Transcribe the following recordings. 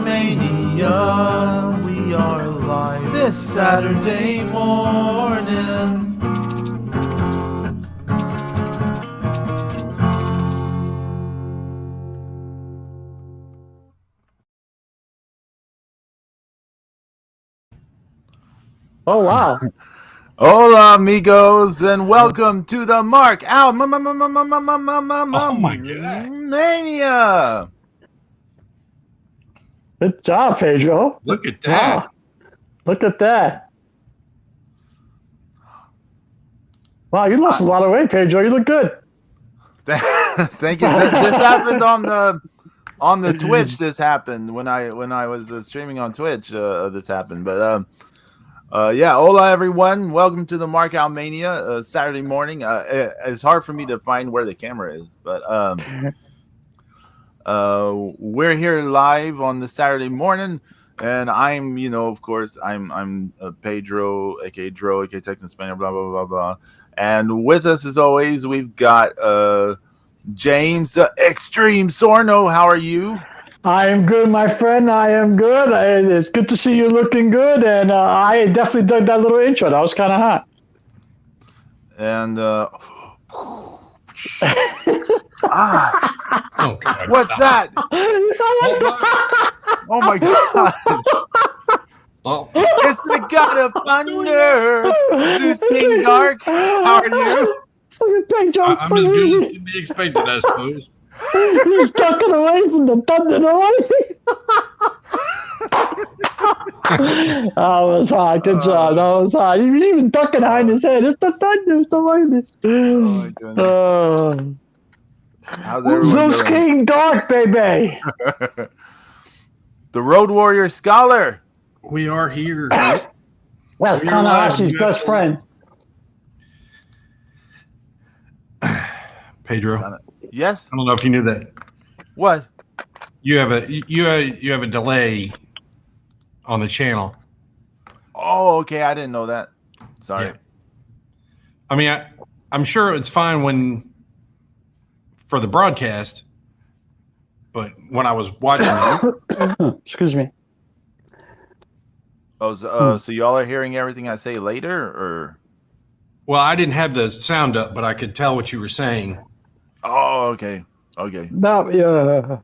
Mania, we are live this Saturday morning. Oh, wow. Hola, amigos, and welcome to the Mark Out Mania. Good job, Pedro. Look at that. Wow. Look at that. Wow, you lost a lot of weight, Pedro. You look good. Thank you. This happened on the Twitch. This happened when I was streaming on Twitch. This happened, but yeah. Hola, everyone. Welcome to the Mark Out Mania Saturday morning. It's hard for me to find where the camera is, but we're here live on the Saturday morning, and I'm, of course, I'm Pedro, aka Dro, aka Texan Spaniard, blah blah blah blah. And with us, as always, we've got James Extreme Sorno. How are you? I am good, my friend. I am good. It's good to see you looking good, and I definitely dug that little intro. That was kind of hot. And Oh, God. what's that? Oh my God! Oh, It's the God of Thunder, Zeus King Dark. How are you? Fucking Pedro, I'm as good as can be expected, I suppose. He's tucking away from the thunder noise. That was hot. Good job. That was hot. He even ducking behind his head. It's the thunder. It's the lightning. Oh my goodness. How's everyone Zeus doing? King Dark, baby. The Road Warrior Scholar. We are here. That's You're Tanahashi's live. best friend. Pedro, Yes. I don't know if you knew that. What? You have a delay on the channel. Oh, okay. I didn't know that. Sorry. Yeah. I mean, I'm sure it's fine for the broadcast, but when I was watching it, Excuse me. Oh, so y'all are hearing everything I say later, or? well, I didn't have the sound up, but I could tell what you were saying. Oh, okay. Okay. No, yeah.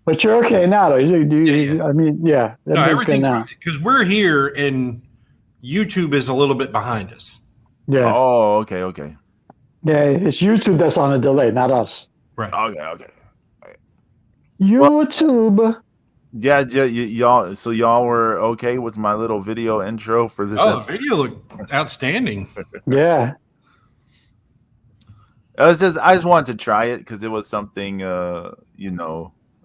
But you're okay now, though. Yeah. I mean, yeah. No, Everything's good everything's now. because we're here and YouTube is a little bit behind us. Yeah. Oh, okay. Okay. Yeah, it's YouTube that's on a delay, not us. Right. Okay. Okay. YouTube. Yeah, y'all. So y'all were okay with my little video intro for this? Oh, the video looked outstanding. Yeah. I just wanted to try it because it was something,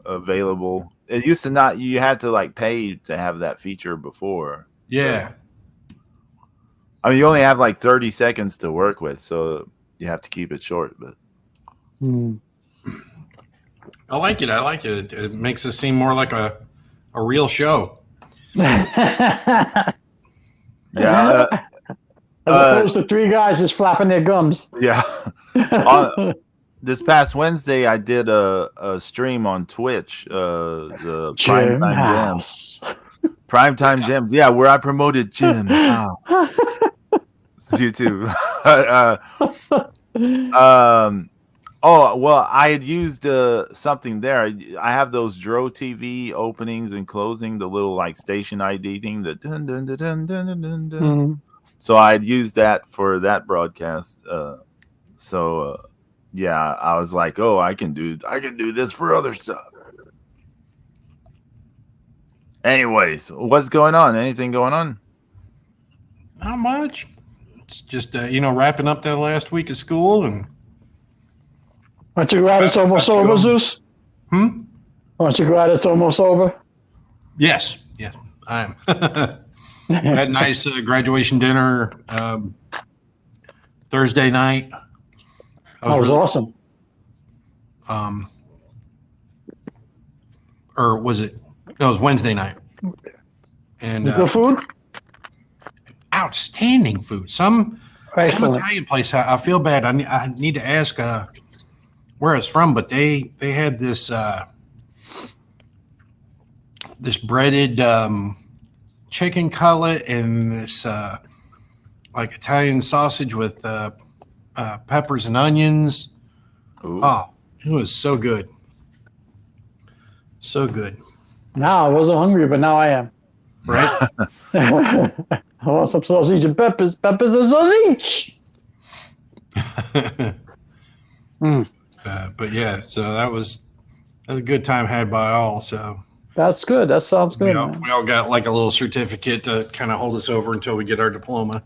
available. It used to not. You had to like pay to have that feature before. Yeah. I mean, you only have like 30 seconds to work with, so you have to keep it short. But I like it. It makes it seem more like a real show. yeah, As opposed to three guys just flapping their gums. yeah. This past Wednesday, I did a stream on Twitch, the Primetime Gems. Yeah, where I promoted Jim House. YouTube. Oh, well, I had used something there. I have those Dro TV openings and closing, the little like station ID thing, the dun dun dun dun dun dun dun. Dun. So I had used that for that broadcast. Yeah, I was like, oh, I can do this for other stuff. Anyways, what's going on? Anything going on? Not much. It's just wrapping up that last week of school and. Aren't you glad it's almost over, Zeus? Aren't you glad it's almost over? Yes, I am. Had a nice graduation dinner Thursday night. That was really awesome. Or was it? No, it was Wednesday night. And Good food? outstanding food. Some Excellent. Italian place. I feel bad. I need to ask where it's from, but they had this this breaded chicken cutlet and this like Italian sausage with peppers and onions. Ooh. Oh, it was so good. So good. Now I wasn't hungry, but now I am. Right? I want some sausage and peppers. Peppers and sausage. But yeah, so that was a good time had by all. So That's good. That sounds good, man. we all got like a little certificate to kind of hold us over until we get our diploma.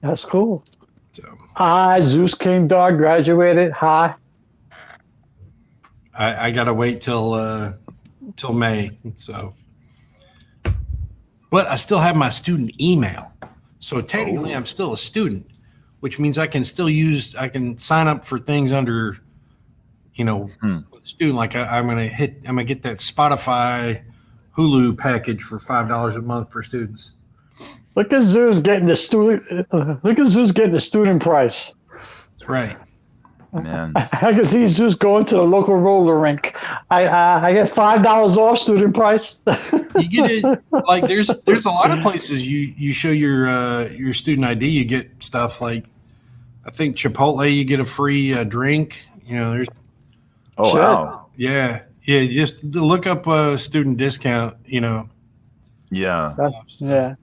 That's cool. So Hi, Zeus King Dog graduated. Hi. I gotta wait till May. So, but I still have my student email. So technically, I'm still a student, which means I can sign up for things under, student. Like I'm gonna get that Spotify, Hulu package for $5 a month for students. Look at Zeus getting the student. Look at Zeus getting the student price. That's right. Man. I can see Zeus going to the local roller rink. I get $5 off student price. You get it like there's a lot of places you show your student ID, you get stuff like I think Chipotle, you get a free drink. There's Oh, Shit. wow. yeah. Just look up a student discount. Yeah. Yeah.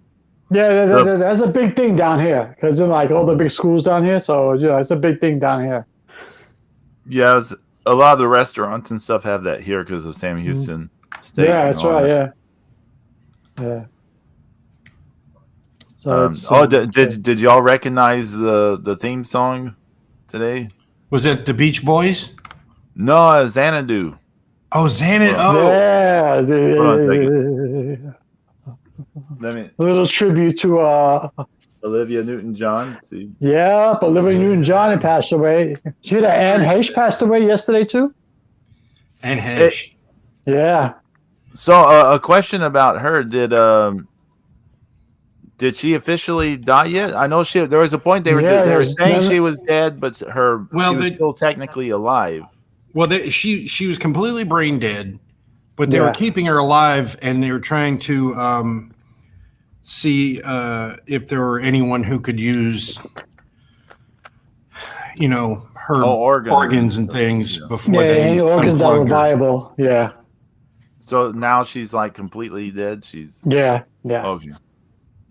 Yeah, that's a big thing down here because in like all the big schools down here. So yeah, it's a big thing down here. Yeah, a lot of the restaurants and stuff have that here because of Sam Houston State. Yeah, and that's all right. that. Yeah. So Did y'all recognize the theme song today? Was it the Beach Boys? No, Xanadu. Oh, Xanadu. yeah, Hold on a second. Let me. a little tribute to Olivia Newton-John. See. yeah, but Olivia Newton-John had passed away. See that Anne Heche passed away yesterday too? And Hesh. Yeah. So a question about her: Did she officially die yet? I know there was a point they were saying she was dead, but she was still technically alive. Well, she was completely brain dead, but they were keeping her alive, and they were trying to see if there were anyone who could use, her organs and things before they any organs that were unplugged her. viable. Yeah. So now she's like completely dead. She's Yeah. okay.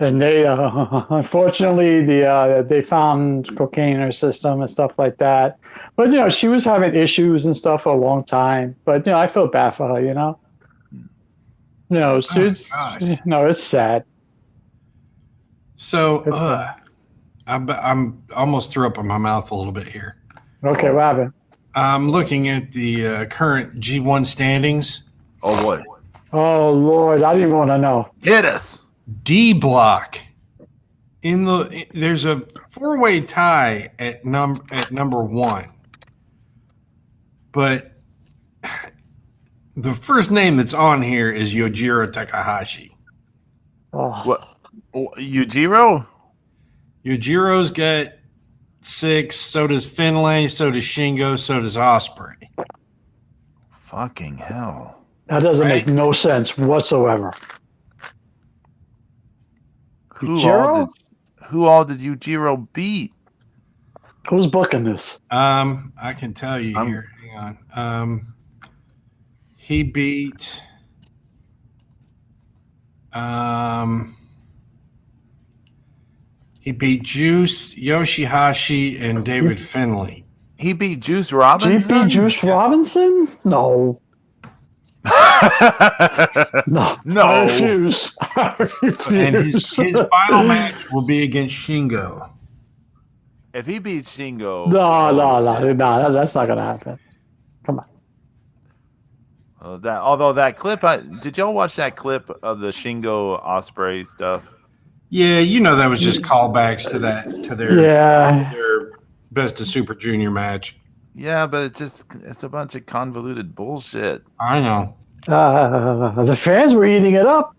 And they, unfortunately, they found cocaine in her system and stuff like that. But she was having issues and stuff for a long time. But I feel bad for her. It's sad. So I'm almost threw up in my mouth a little bit here. Okay, what happened? I'm looking at the current G1 standings. Oh boy. Oh Lord, I didn't want to know. Hit us. D block there's a 4-way tie at number 1, but the first name that's on here is Yojiro Takahashi. Oh. What? Yujiro? Yojiro's got 6. So does Finlay. So does Shingo. So does Osprey. Fucking hell. That doesn't make no sense whatsoever. Who all did Yujiro beat? Who's booking this? I can tell you here. Hang on. He beat. He beat Juice, Yoshihashi, and David Finlay. He beat Juice Robinson? GP Juice Robinson? No. No. I refuse. And his final match will be against Shingo. If he beats Shingo... No, that's not going to happen. Come on. Although that clip... did y'all watch that clip of the Shingo Osprey stuff? Yeah, that was just callbacks to their Best of Super Junior match. Yeah, but it's a bunch of convoluted bullshit. I know. The fans were eating it up.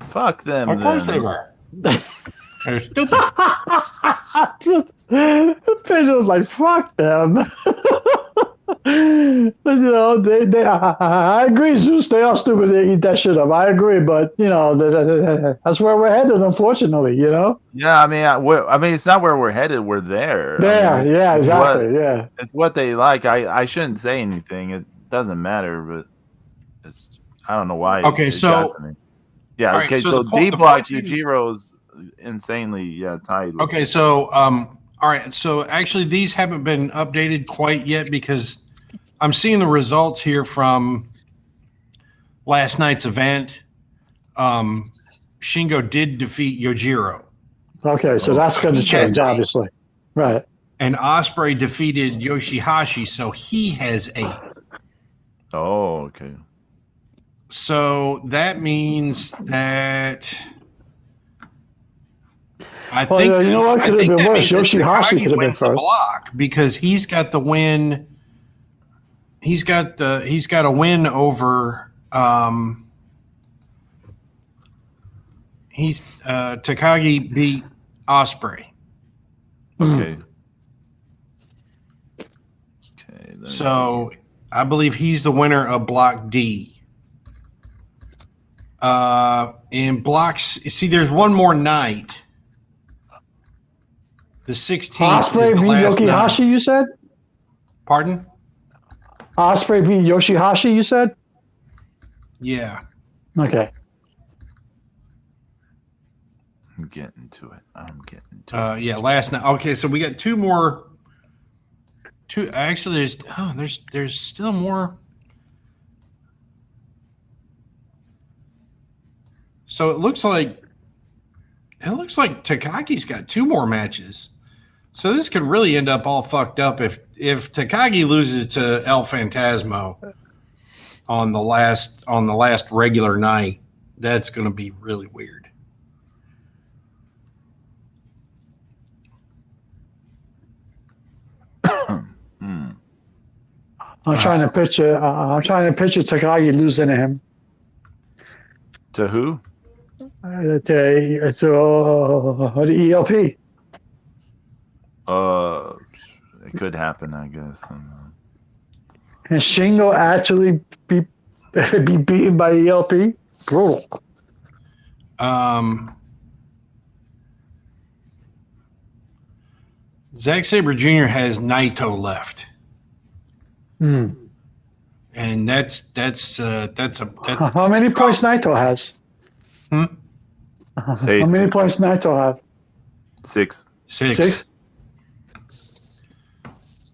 Fuck them. Of course they were. They're stupid. Pedro's like, fuck them. I agree, Zeus. They are stupid. They eat that shit up. I agree, but that's where we're headed. Unfortunately, Yeah, I mean, it's not where we're headed. We're there. Yeah, I mean, yeah, exactly. Yeah, it's what they like. I shouldn't say anything. It doesn't matter, but I don't know why. Okay, so yeah, right, okay, so D Block Yujiro's insanely tied. Okay, so all right, so actually these haven't been updated quite yet because I'm seeing the results here from last night's event. Shingo did defeat Yojiro. Okay, so that's going to change, obviously. Right. And Ospreay defeated Yoshihashi, so he has 8. Oh, okay. So that means that I Well, think you know what could have been worse. Yoshihashi could have been wins the first. block because he's got the win. He's got a win over Takagi beat Ospreay. Okay. Okay. So I believe he's the winner of Block D. In blocks, see, there's one more night. The 16th. Ospreay is the beat last Yoshihashi, night. you said? Pardon? Ospreay beat Yoshihashi, you said? Yeah. Okay. I'm getting to it. Yeah, last night. Okay, so we got 2 more. Actually, there's still more. So it looks like Takagi's got 2 more matches. So this could really end up all fucked up if Takagi loses to El Phantasmo on the last regular night. That's going to be really weird. I'm trying to picture Takagi losing to him. To who? To the ELP. It could happen, I guess. Can Shingo actually be beaten by ELP? Brutal. Zack Sabre Jr. has Naito left. And that's how many points Naito has? How many points Naito have? 6. 6.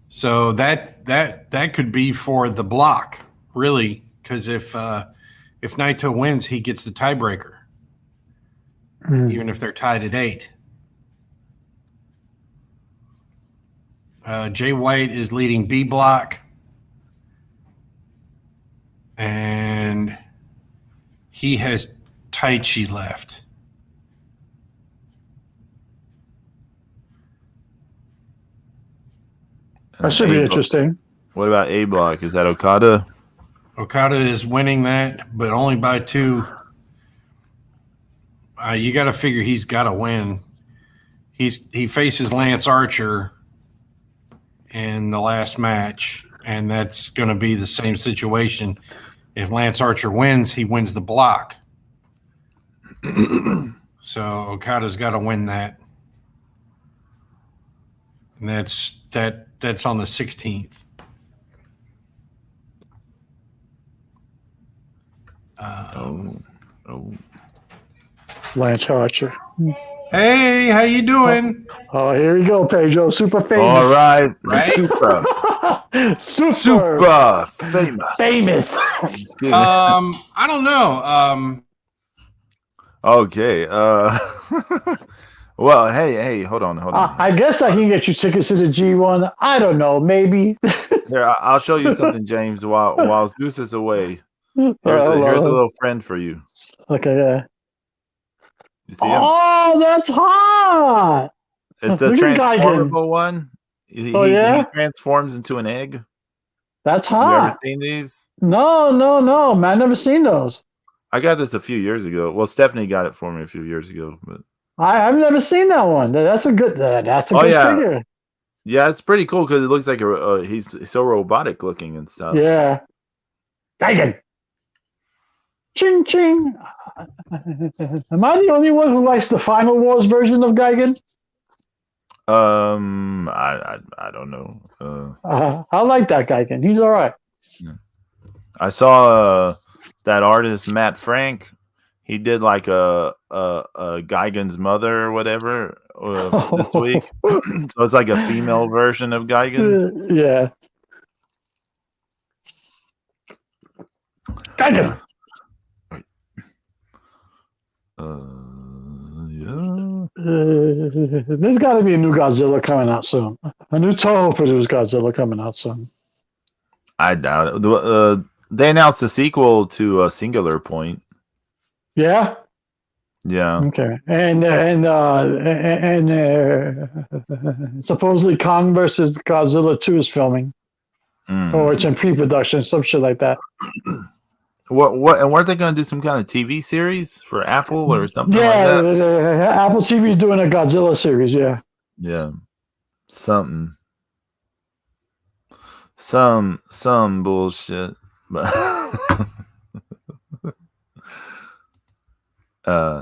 So that could be for the block, really, because if Naito wins, he gets the tiebreaker, even if they're tied at 8. Jay White is leading B block, and he has Taichi left. That should be interesting. What about A block? Is that Okada? Okada is winning that, but only by 2. You got to figure he's got to win. He faces Lance Archer in the last match, and that's going to be the same situation. If Lance Archer wins, he wins the block. So Okada's got to win that. And that's on the 16th. Lance Archer. Hey, how you doing? Oh, here we go, Pedro. Super famous. All right. Super famous. I don't know. Okay. Well, hey, hold on. I guess I can get you tickets to the G1. I don't know, maybe. Here, I'll show you something, James. While Zeus is away, here's a little friend for you. Okay, yeah. You see him? Oh, that's hot! It's the transformable one. He transforms into an egg. That's hot. You ever seen these? No, man. I've never seen those. I got this a few years ago. Well, Stephanie got it for me a few years ago, but I've never seen that one. That's a good. That's a Oh good yeah, figure. yeah, it's pretty cool because it looks like he's so robotic looking and stuff. Yeah. Geigen. Ching ching. Am I the only one who likes the Final Wars version of Geigen? I don't know. I like that Geigen. He's all right. I saw that artist Matt Frank. He did like a Geigen's mother or whatever this week. So it's like a female version of Geigen. Yeah. Geigen. Yeah. There's got to be a new Godzilla coming out soon. A new Toho produced Godzilla coming out soon. I doubt it. They announced a sequel to Singular Point. Yeah. Yeah. Okay. And supposedly Kong versus Godzilla 2 is filming, or it's in pre-production, some shit like that. What and weren't they going to do some kind of TV series for Apple or something like Yeah, that? Apple TV is doing a Godzilla series. Yeah. Yeah, something, some bullshit. But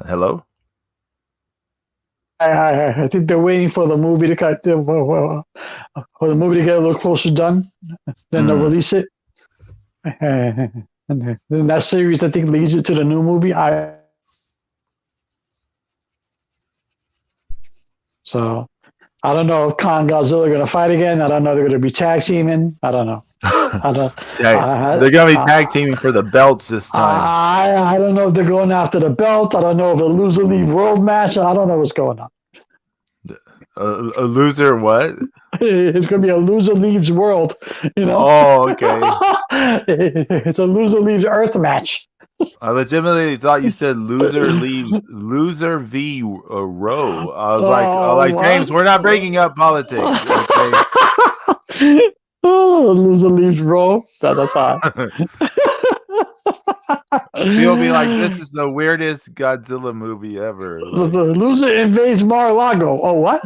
hello. I think they're waiting for the movie to cut for the movie to get a little closer done, then they'll release it. And then that series, I think, leads it to the new movie. So I don't know if Kong and Godzilla are going to fight again. I don't know if they're going to be tag teaming. I don't know. They're going to be tag teaming for the belts this time. I don't know if they're going after the belt. I don't know if a loser leave world match. I don't know what's going on. A loser what? It's going to be a loser leaves world, you know. Oh, okay. It's a loser leaves Earth match. I legitimately thought you said loser v row. I was like, James, we're not breaking up politics. Okay? Oh, loser leaves row. That's hot. You'll be like, this is the weirdest Godzilla movie ever. The loser invades Mar-a-Lago. Oh, what?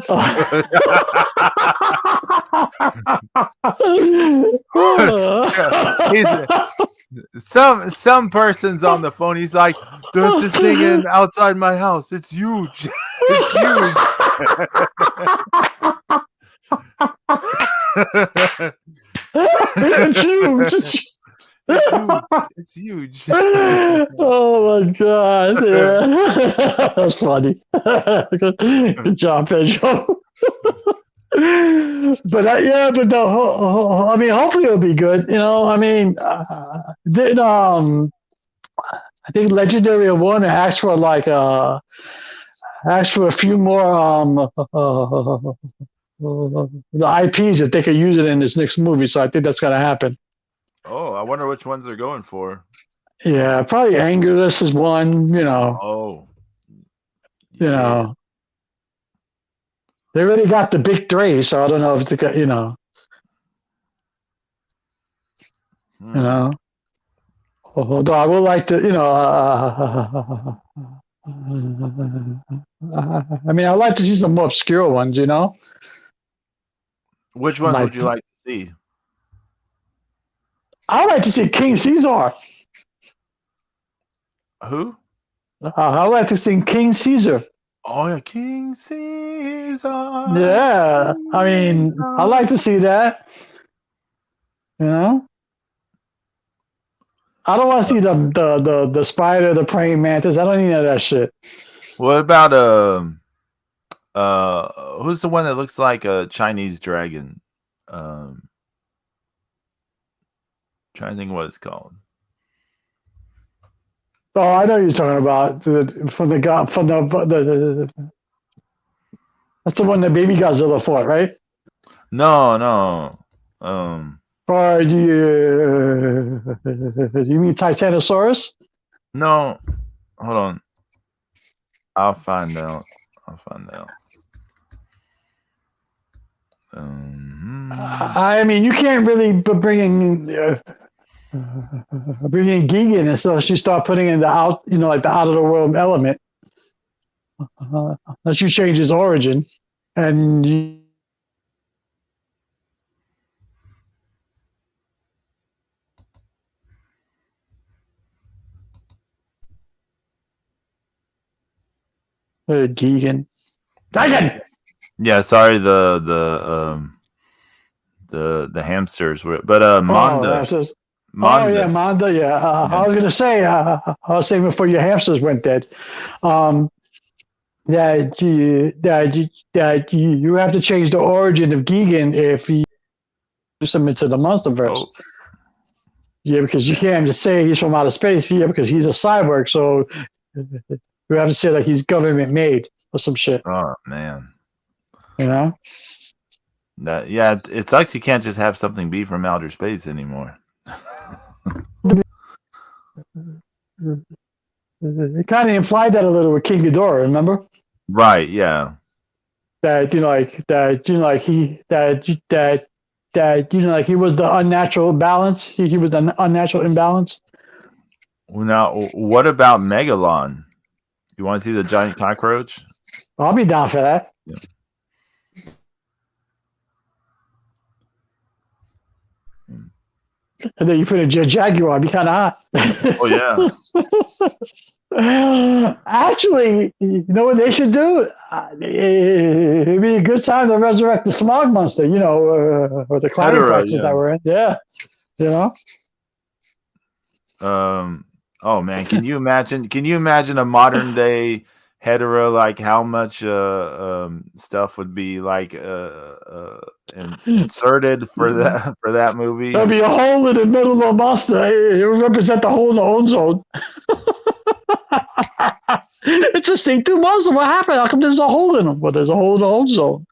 Some person's on the phone. He's like, there's this thing outside my house. It's huge. It's huge. It's huge. It's huge. Oh my god! Yeah. That's funny. Good job, Pedro. But I mean, hopefully it'll be good. You know, I mean, I think Legendary of Warner asked for a few more the IPs that they could use it in this next movie. So I think that's gonna happen. Oh, I wonder which ones they're going for. Yeah, probably Angularus is one, you know. Oh. Yeah. You know. They already got the big three, so I don't know if they got, you know. You know. Although I would like to, you know, I mean, I'd like to see some more obscure ones, you know. Which ones would you like to see? I'd like to see King Caesar. Who? I'd like to see King Caesar. Oh, yeah, King Caesar. Yeah, I mean, I'd like to see that. You know? I don't want to see the spider, the praying mantis. I don't need none of that shit. What about who's the one that looks like a Chinese dragon? Trying to think what it's called. Oh, I know you're talking about that's the one that Baby Godzilla fought, right? No. Or you mean Titanosaurus? No. Hold on. I'll find out. I mean, you can't really bring in Gigan until you start putting in the out, you know, like the out of the world element. unless you change his origin, and Geegan. Yeah, sorry, the hamsters were, but Manda, Oh yeah, Manda. Manda. Yeah, I was gonna say. I was saying before your hamsters went dead. That you have to change the origin of Geegan if you introduce him into the MonsterVerse. Oh, Yeah, because you can't just say he's from outer space. Yeah, because he's a cyborg, so you have to say like he's government made or some shit. oh man. You know? Yeah, it sucks you can't just have something be from outer space anymore. It kind of implied that a little with King Ghidorah, remember? Right, yeah. That he was the unnatural balance. He was the unnatural imbalance. Well, now, what about Megalon? You want to see the giant cockroach? I'll be down for that. Yeah. And then you put a Jaguar, it'd be kind of hot. Oh yeah. Actually, you know what they should do? It'd be a good time to resurrect the smog monster, or the climate crisis that we're in. Yeah, you know. Oh man, can you imagine? Can you imagine a modern day Hedera? Like how much stuff would be like inserted for that movie? There'll be a hole in the middle of the monster. It will represent the hole in the ozone. It's a stink-2 monster. What happened? How come there's a hole in him? Well, there's a hole in the ozone.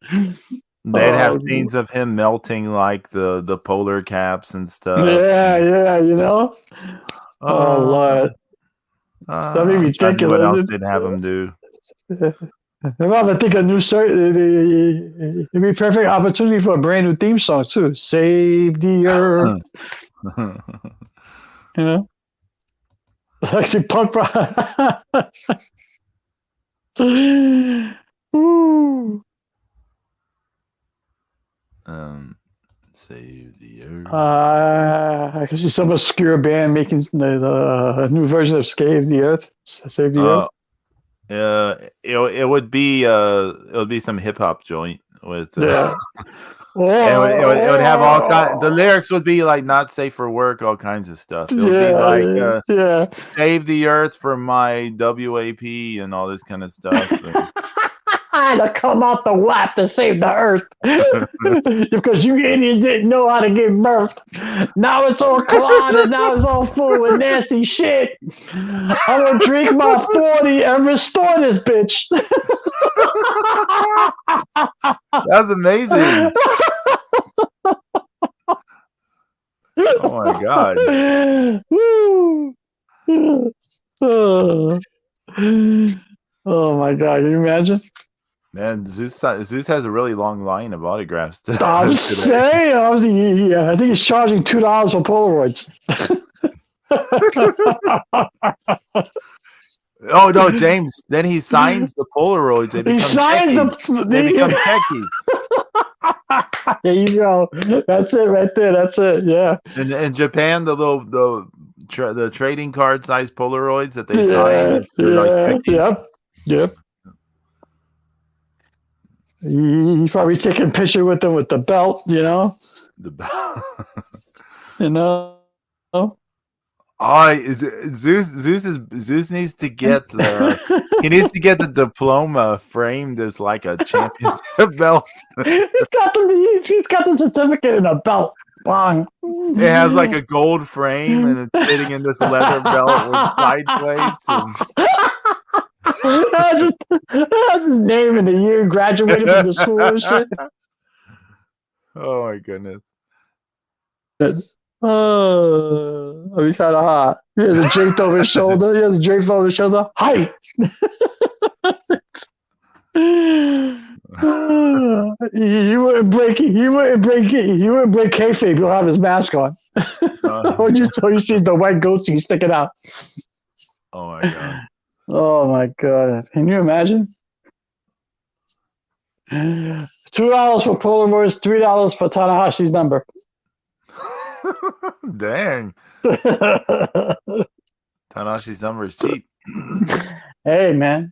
They'd have scenes of him melting like the polar caps and stuff. Yeah, you know. Oh Lord, that'd be ridiculous. What else they'd have him do? I'd rather think a new it'd be a perfect opportunity for a brand new theme song too. Save the Earth. You know, actually punk rock. Woo. Save the Earth. I can see some obscure band making a new version of Save the Earth. Save the Earth. It would be some hip hop joint with yeah. it would have all kinds. The lyrics would be like "not safe for work," all kinds of stuff. It would be like "Save the Earth from my WAP" and all this kind of stuff. To come off the WAP to save the Earth because you idiots didn't know how to give birth. Now it's all clogged and now it's all full of nasty shit. I'm gonna drink my 40 and restore this bitch. That's amazing. Oh my god. Woo. Oh my god, can you imagine? Man, Zeus has a really long line of autographs. I'm saying, I think he's charging $2 for Polaroids. Oh no, James! Then he signs the Polaroids. They become techies. There you go. That's it right there. That's it. Yeah. In Japan, the trading card size Polaroids that they sign. Like Yep. He's probably taking a picture with them with the belt, you know. The belt. You know. Oh, Zeus needs to get the diploma framed as like a championship belt. He's got the certificate in a belt. Bang. It has like a gold frame and it's fitting in this leather belt with side plates. That's his name and the year graduated from the school and shit. Oh my goodness. Oh, that'd be kind of hot. He has a draped over his shoulder. Height. He wouldn't break kayfabe. He'll have his mask on. Or you see the white goatee sticking out. Oh my god. Oh my god! Can you imagine? $2 for Polaroids, $3 for Tanahashi's number. Dang. Tanahashi's number is cheap. Hey man.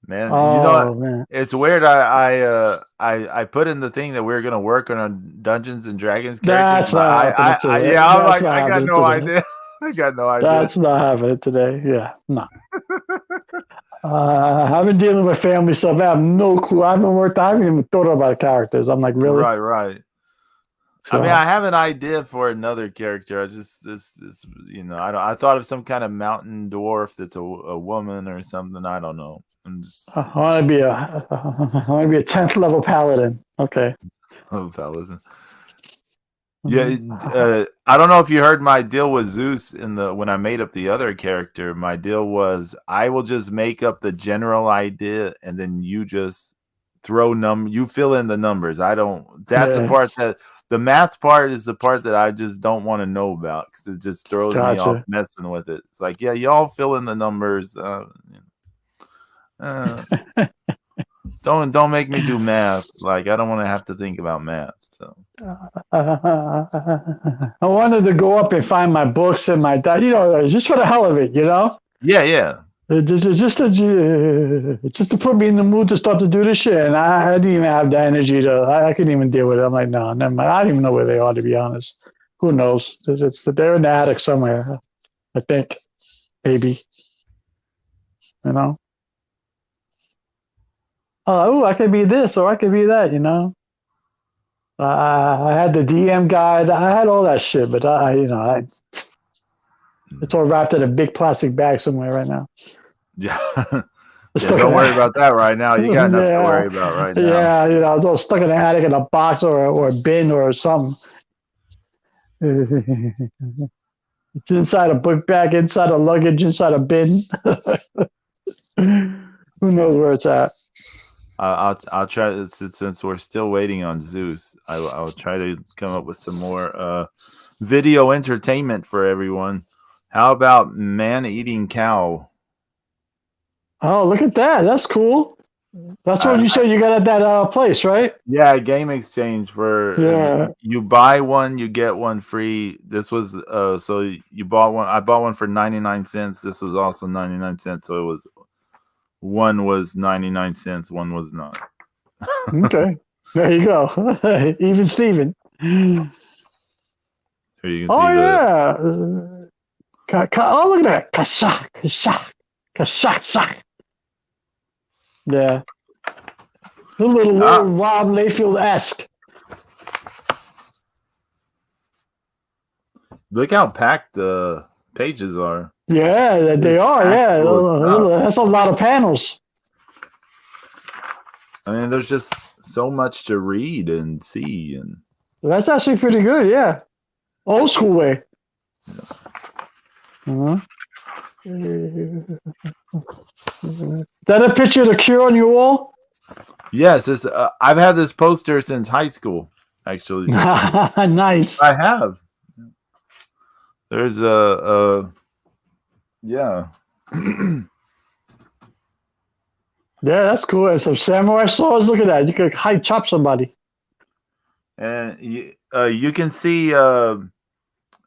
Man, Oh man. it's weird. I put in the thing that we are gonna work on a Dungeons and Dragons character. That's not happening today. Yeah, I'm That's like, not I got happening no today. idea. I got no idea. That's not happening today. Yeah, no. I've been dealing with family stuff. I have no clue. I haven't even thought about characters. I'm like, really? Right. So, I mean, I have an idea for another character. I just this I thought of some kind of mountain dwarf that's a woman or something. I don't know. I'm just I want to be a 10th level paladin. Okay. oh, fellas. Yeah, I don't know if you heard my deal with Zeus when I made up the other character. My deal was I will just make up the general idea, and then you just you fill in the numbers. I don't. That's the part that the math part is the part that I just don't want to know about because it just throws me off messing with it. It's like, yeah, y'all fill in the numbers. Don't make me do math. Like I don't want to have to think about math. So I wanted to go up and find my books and my just for the hell of it, Yeah. Just to put me in the mood to start to do this shit, and I didn't even have the energy I couldn't even deal with it. I'm like, no, never mind. I don't even know where they are, to be honest. Who knows? They're in the attic somewhere, I think, maybe. Oh, I could be this or I could be that, I had the DM guide. I had all that shit, but it's all wrapped in a big plastic bag somewhere right now. Yeah. Don't worry about that right now. You got enough to worry about right now. Yeah, it's all stuck in the attic in a box or a bin or something. It's inside a book bag, inside a luggage, inside a bin. Who knows where it's at? I'll try since we're still waiting on Zeus. I'll try to come up with some more video entertainment for everyone. How about man-eating cow? Oh, look at that! That's cool. That's what you said you got at that place, right? Yeah, game exchange for you buy one, you get one free. This was so you bought one. I bought one for 99 cents. This was also 99 cents. So it was one was 99 cents, one was not. Okay, there you go. Even Steven. Here you can see yeah. Oh, look at that. Kashak. Yeah. A little Rob Layfield-esque. Look how packed the pages are. Yeah, they are. Yeah, that's a lot of panels. I mean, there's just so much to read and see, and that's actually pretty good. Yeah, old school way. Is that a picture of the Cure on your wall? Yes, I've had this poster since high school. Actually, nice. I have. There's yeah. Yeah, that's cool. And some samurai swords. Look at that. You could high chop somebody. And you can see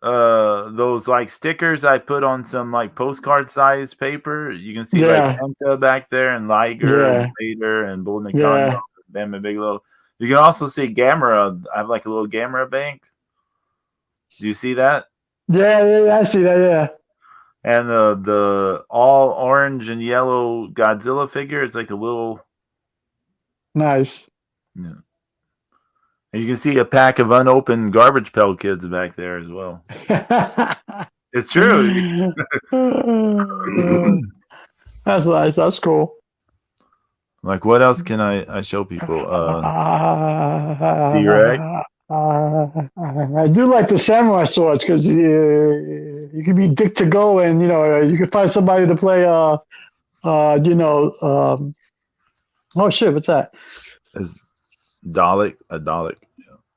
those like stickers I put on some like postcard size paper. You can see like Penta back there and Liger and Vader and Bull Nakano and Bam Bigelow. You can also see Gamera. I have like a little Gamera bank. Do you see that? Yeah, I see that. Yeah. And the all orange and yellow Godzilla figure. It's like a little nice. Yeah. And you can see a pack of unopened Garbage Pail Kids back there as well. It's true. That's nice. That's cool. Like, what else can I show people? T-Rex. I do like the samurai swords because you can be Dick to go, and you can find somebody to play. Oh shit! What's that? Is Dalek a Dalek?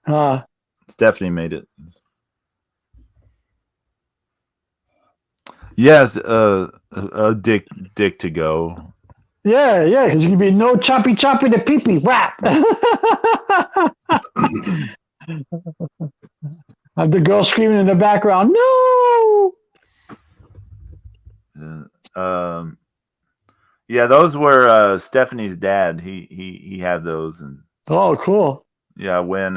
Yeah. Stephanie made it. Yes, a dick to go. Yeah, because you can be no choppy the pee pee rap. And the girl screaming in the background, no. Um, yeah, those were Stephanie's dad. He had those, and Oh, cool. yeah, when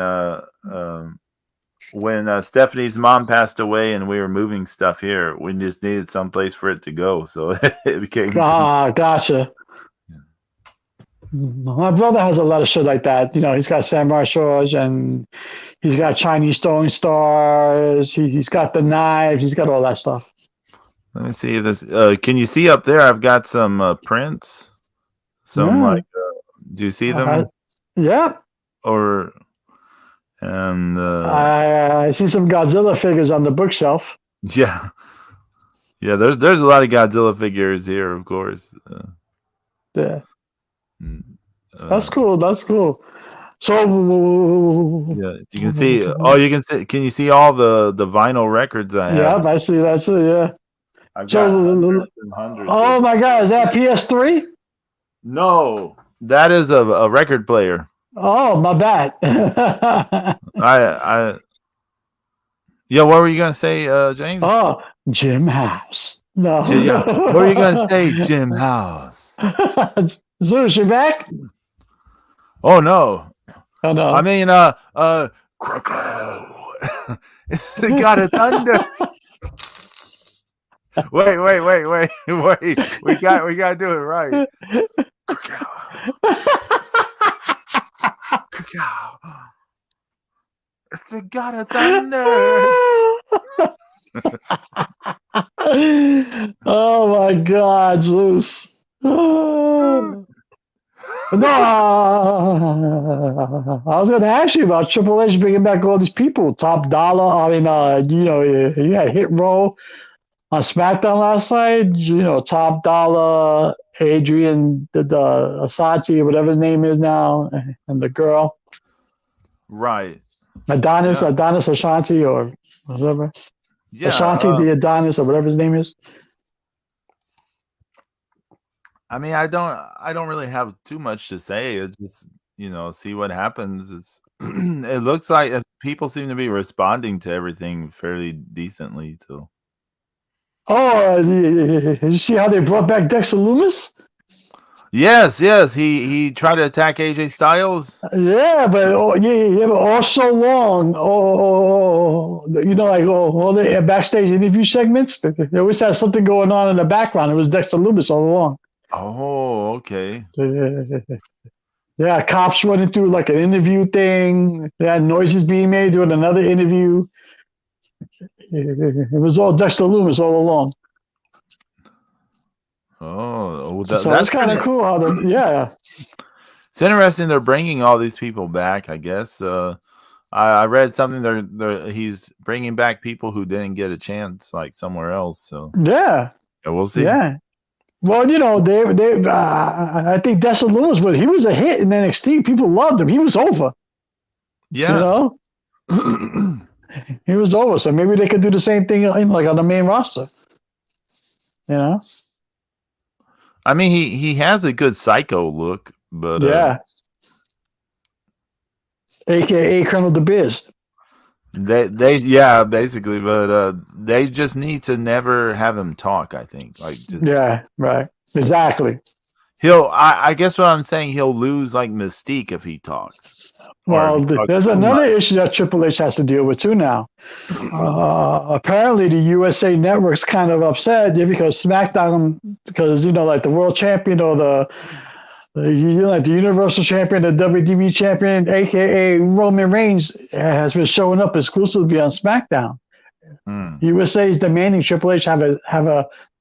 Stephanie's mom passed away and we were moving stuff here, we just needed some place for it to go, so it became. Gotcha. My brother has a lot of shit like that. You know, he's got samurai swords and he's got Chinese throwing stars. He's got the knives. He's got all that stuff. Let me see this. Can you see up there? I've got some prints. Some Yeah. like, do you see them? Yeah. Or and I see some Godzilla figures on the bookshelf. yeah. There's a lot of Godzilla figures here, of course. Yeah. That's cool. So yeah, you can see. Oh, you can see. Can you see all the vinyl records I have? Yeah, I see that too. Yeah. I've got hundreds and hundreds. Oh my God, is that PS3? No, that is a record player. Oh, my bad. Yeah, what were you gonna say, James? Oh, Jim House. No. Yeah. What were you gonna say, Jim House? Zeus, you back? Oh no. Oh no. I mean, it's the God of Thunder. Wait. We gotta do it right. It's the God of Thunder. Oh my God, Zeus. No, I was going to ask you about Triple H bringing back all these people. Top Dollar. I mean, you had Hit Row on SmackDown last night. You know, Top Dollar, Adrian, the Asati, whatever his name is now, and the girl. Right. Adonis Ashanti or whatever. Yeah. Ashanti the Adonis or whatever his name is. I mean, I don't really have too much to say. It's just, see what happens. It's it looks like people seem to be responding to everything fairly decently. So. Oh, did you see how they brought back Dexter Lumis? Yes. He tried to attack AJ Styles. Yeah, but all so long. All the backstage interview segments. They always had something going on in the background. It was Dexter Lumis all along. Oh, okay. Yeah, cops running through like an interview thing. They had noises being made during another interview. It was all Dexter Lumis all along. Oh, so that's kind of cool. It's interesting they're bringing all these people back. I guess I read something. He's bringing back people who didn't get a chance like somewhere else. So yeah, we'll see. Yeah. Well, I think Dexter Lumis he was a hit in NXT. People loved him. He was over. Yeah. He was over. So maybe they could do the same thing like on the main roster. I mean, he has a good psycho look, but yeah. AKA Colonel DeBiz. They basically, but they just need to never have him talk. I think right, exactly. I guess what I'm saying, he'll lose like mystique if he talks. Well, there's another issue that Triple H has to deal with too now. Apparently, the USA Network's kind of upset because SmackDown, because like the world champion or the Universal Champion, the WWE Champion, aka Roman Reigns, has been showing up exclusively on SmackDown. USA is demanding Triple H have a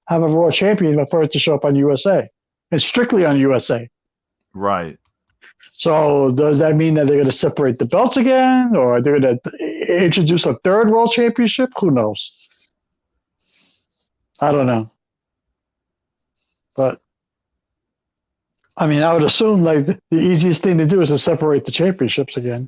Raw Champion for it to show up on USA. It's strictly on USA. Right. So does that mean that they're going to separate the belts again, or they're going to introduce a third World Championship? Who knows? I don't know. But I mean, I would assume like the easiest thing to do is to separate the championships again.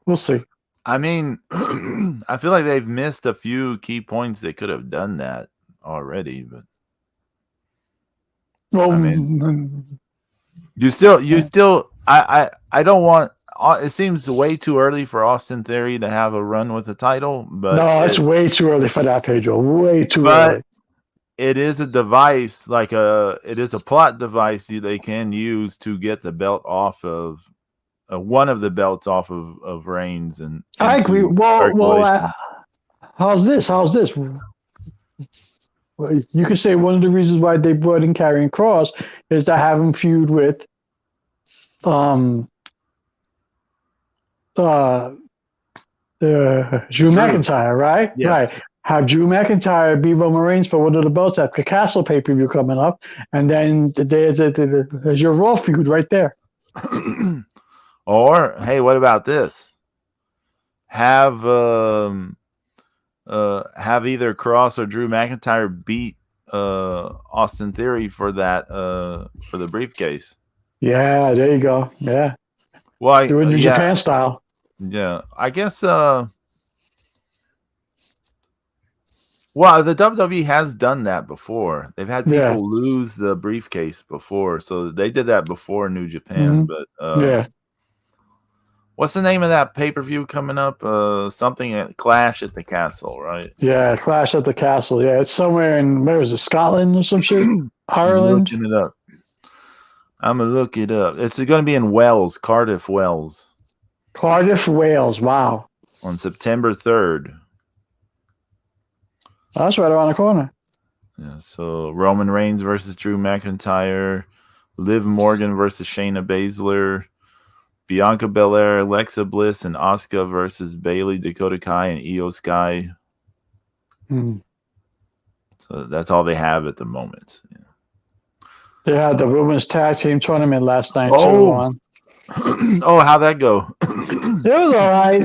We'll see. I mean, I feel like they've missed a few key points. They could have done that already, but Well, I mean, you still. I don't want. It seems way too early for Austin Theory to have a run with the title, no, it's way too early for that, Pedro. Way too early. It is a device, it is a plot device they can use to get the belt off of one of the belts off of Reigns and I agree. Well, how's this? Well, you could say one of the reasons why they brought in Karrion Kross is to have him feud with Drew McIntyre, right? Yes. Right. Have Drew McIntyre be Roman Reigns for one of the belts at the Castle pay-per-view coming up, and then there's your Raw feud right there. Or hey, what about this? Have either Cross or Drew McIntyre beat Austin Theory for that for the briefcase. Yeah, there you go. Yeah. Well, do it in Japan style. Yeah, I guess. Well, the WWE has done that before. They've had people lose the briefcase before, so they did that before New Japan. Mm-hmm. But what's the name of that pay-per-view coming up? Something at Clash at the Castle, right? Yeah, Clash at the Castle. Yeah, it's somewhere in where is it? Scotland or some shit? Ireland. I'm looking it up. I'm gonna look it up. It's going to be in Wales, Cardiff, Wales. Cardiff, Wales. Wow. On September 3rd. That's right around the corner. Yeah, so Roman Reigns versus Drew McIntyre, Liv Morgan versus Shayna Baszler, Bianca Belair, Alexa Bliss, and Asuka versus Bayley, Dakota Kai, and Io Sky. So that's all they have at the moment. Yeah. They had the women's tag team tournament last night. Oh, how'd that go? It was all right.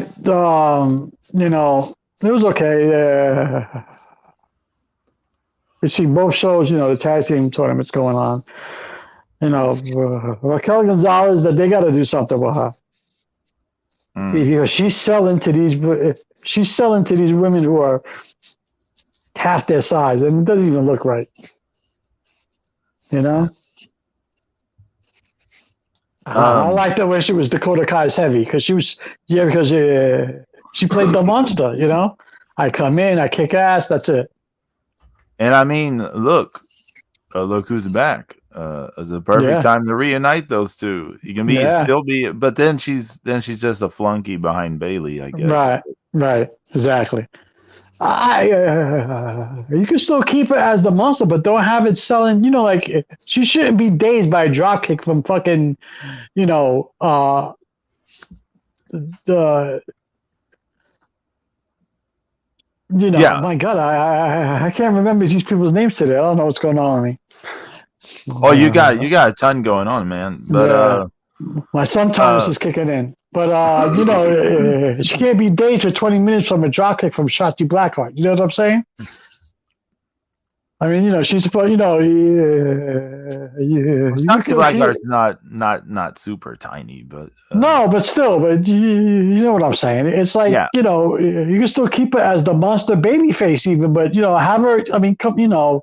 It was okay. You see both shows, the tag team tournament's going on. Raquel Gonzalez, that they got to do something with her. Because she's selling to these women who are half their size, and it doesn't even look right. I like the way she was Dakota Kai's heavy because because she played the monster. I come in, I kick ass, that's it. And I mean, look who's back. It's a perfect time to reunite those two. You can but then she's just a flunky behind Bayley, I guess. Right, exactly. You can still keep it as the monster, but don't have it selling. She shouldn't be dazed by a drop kick from fucking, my God, I can't remember these people's names today. I don't know what's going on with me. Oh, you got a ton going on, man. But my son Thomas is kicking in. But she can't be dazed for 20 minutes from a drop kick from Shotzi Blackheart. You know what I'm saying? I mean, she's supposed. Shotzi Blackheart's not super tiny, but no, but still, you know what I'm saying. It's like you can still keep it as the monster baby face, even, but have her. I mean, come on.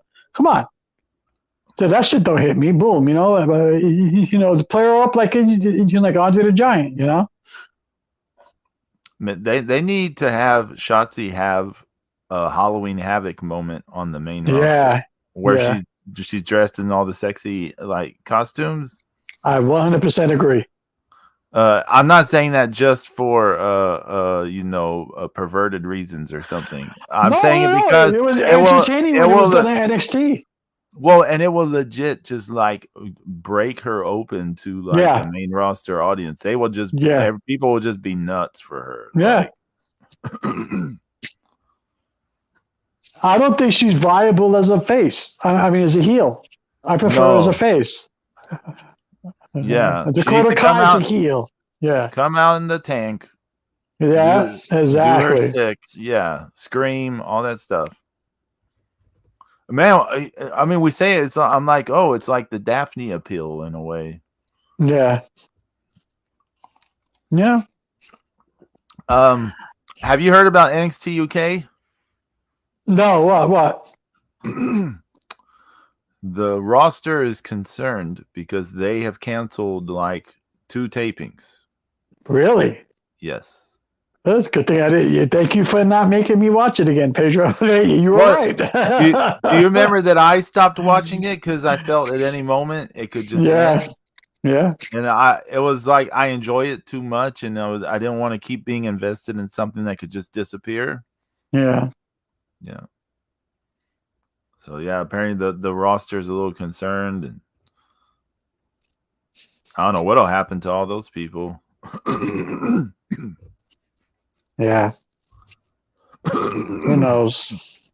So that shit don't hit me. Boom, to play her up like Andre the Giant, They need to have Shotzi have a Halloween Havoc moment on the main roster where she's dressed in all the sexy costumes. I 100% agree. I'm not saying that just for perverted reasons or something. I'm saying it because it was entertaining when it was done at NXT. Well, and it will legit just break her open to the main roster audience. They will just people will just be nuts for her. Yeah. I don't think she's viable as a face. I mean, as a heel. I prefer her as a face. Yeah. Dakota Kai is a heel. Yeah. Come out in the tank. Yeah, exactly. Do her stick. Yeah. Scream, all that stuff. Man, I mean, we say it. I'm like, it's like the Daphne appeal in a way. Yeah. Yeah. Have you heard about NXT UK? No, what? The roster is concerned because they have canceled like 2 tapings. Really? Yes. That's a good thing I did. Thank you for not making me watch it again, Pedro. You were What? right. Do you remember that I stopped watching it because I felt at any moment it could just end? Yeah. And it was like I enjoy it too much, and I didn't want to keep being invested in something that could just disappear. Yeah. Yeah. So yeah, apparently the roster is a little concerned, and I don't know what'll happen to all those people. Yeah. Who knows?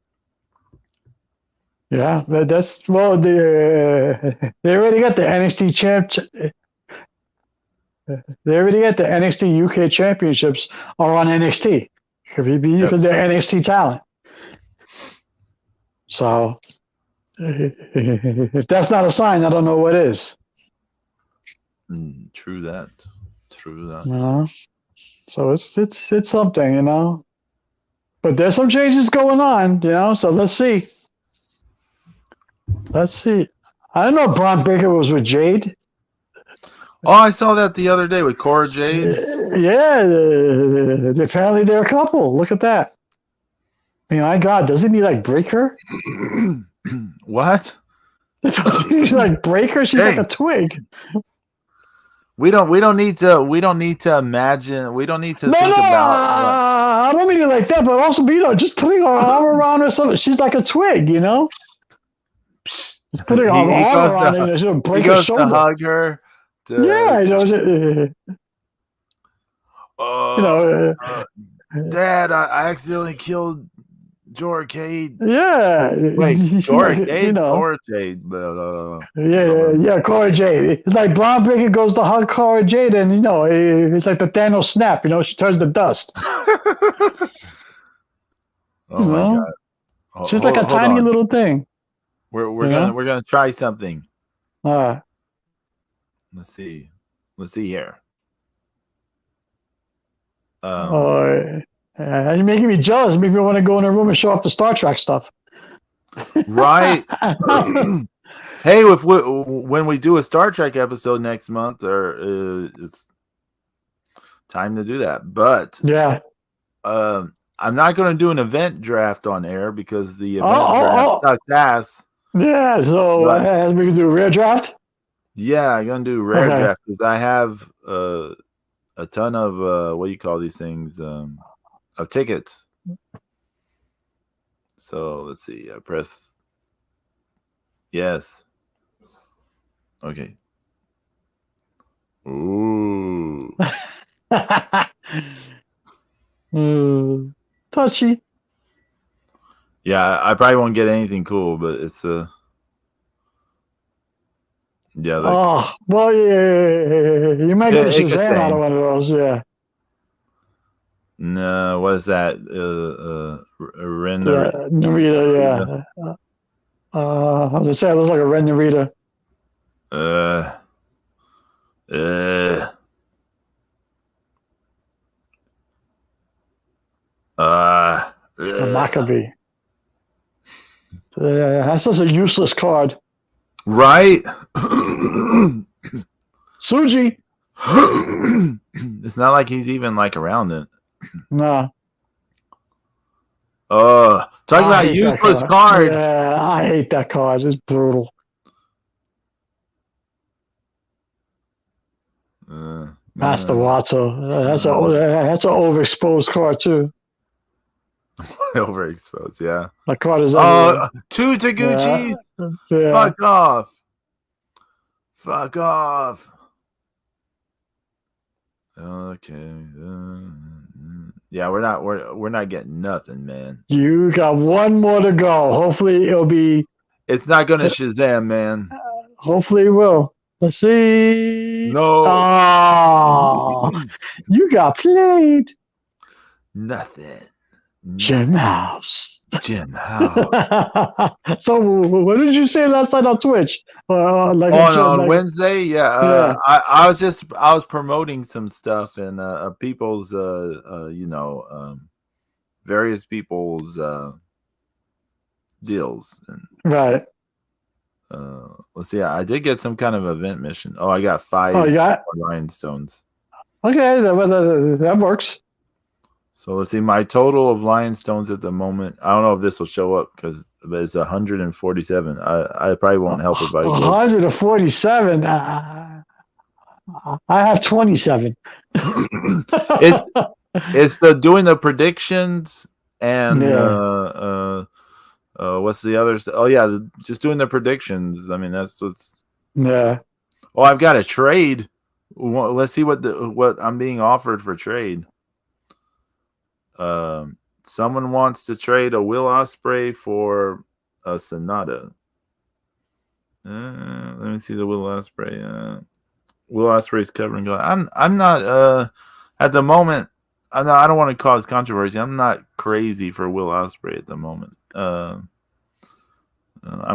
Yeah, that's well. They already got the NXT champ. They already got the NXT UK championships are on NXT because they're NXT talent. So if that's not a sign, I don't know what is. True that. True that. So it's something, you know. But there's some changes going on, you know. So let's see. Let's see. I don't know if Braun Baker was with Jade. Oh, I saw that the other day with Cora Jade. Yeah, apparently they're a couple. Look at that. I mean, my God, doesn't he like break her? What? Doesn't he like break her? She's like a twig. We don't need to imagine. We don't need to think about. I don't mean it like that, but also, you know, just putting her arm around her, something. She's like a twig, you know. Just putting her arm around her, and she'll break her shoulder. To hug her. Yeah, you know. Dad, I accidentally killed Jorcade. Yeah. Wait, Jorcade? You know. Cora Jade. Yeah, Cora Jade. It's like Braun Breaker goes to hug Cora Jade, and, you know, it's like the Thanos snap, you know, she turns to dust. Oh, my God. She's like a tiny little thing. We're gonna try something. Let's see here. You're making me jealous. Maybe I want to go in a room and show off the Star Trek stuff. Right. Hey, when we do a Star Trek episode next month, it's time to do that. But yeah, I'm not going to do an event draft on air because the event draft sucks ass. Yeah, so we can do a rare draft. Yeah, I'm going to do a rare draft because I have a ton of what do you call these things? Of tickets. So let's see. I press yes. Okay. Ooh. Touchy. Yeah, I probably won't get anything cool, but it's yeah. Well, yeah. You might get Shazam out of one of those, yeah. No, what is that? Ren Narita, yeah. I was gonna say it looks like a Ren Narita. A Maccabee. That's just a useless card. Right? Suji. It's not like he's even like around it. No. Talking about a useless card. Yeah, I hate that card. It's brutal. Master Watto. That's an overexposed card too. Overexposed, yeah. That card is 2 Taguchis. Yeah. Fuck off. Fuck off. Okay. Yeah, we're not getting nothing, man. You got one more to go. Hopefully it'll be. It's not gonna Shazam, man. Hopefully it will. Let's see. No. Oh, you got played. Nothing. Jim House. Jim House. So what did you say last night on Twitch? On Wednesday, yeah. I was promoting some stuff and people's various people's deals. And Right. let's see. I did get some kind of event mission. Oh, I got 5 Oh, you got? Lionstones. Okay, that works. So let's see. My total of Lionstones at the moment. I don't know if this will show up because it's 147. I probably won't help if I go. 147. I have 27. It's the doing the predictions and what's the other? Oh yeah, just doing the predictions. I mean, that's what's. Yeah. Oh, I've got a trade. Let's see what I'm being offered for trade. Someone wants to trade a Will Ospreay for a Sonata. Let me see the Will Ospreay. Will Ospreay's covering going. I'm not at the moment. I don't want to cause controversy. I'm not crazy for Will Ospreay at the moment. I'm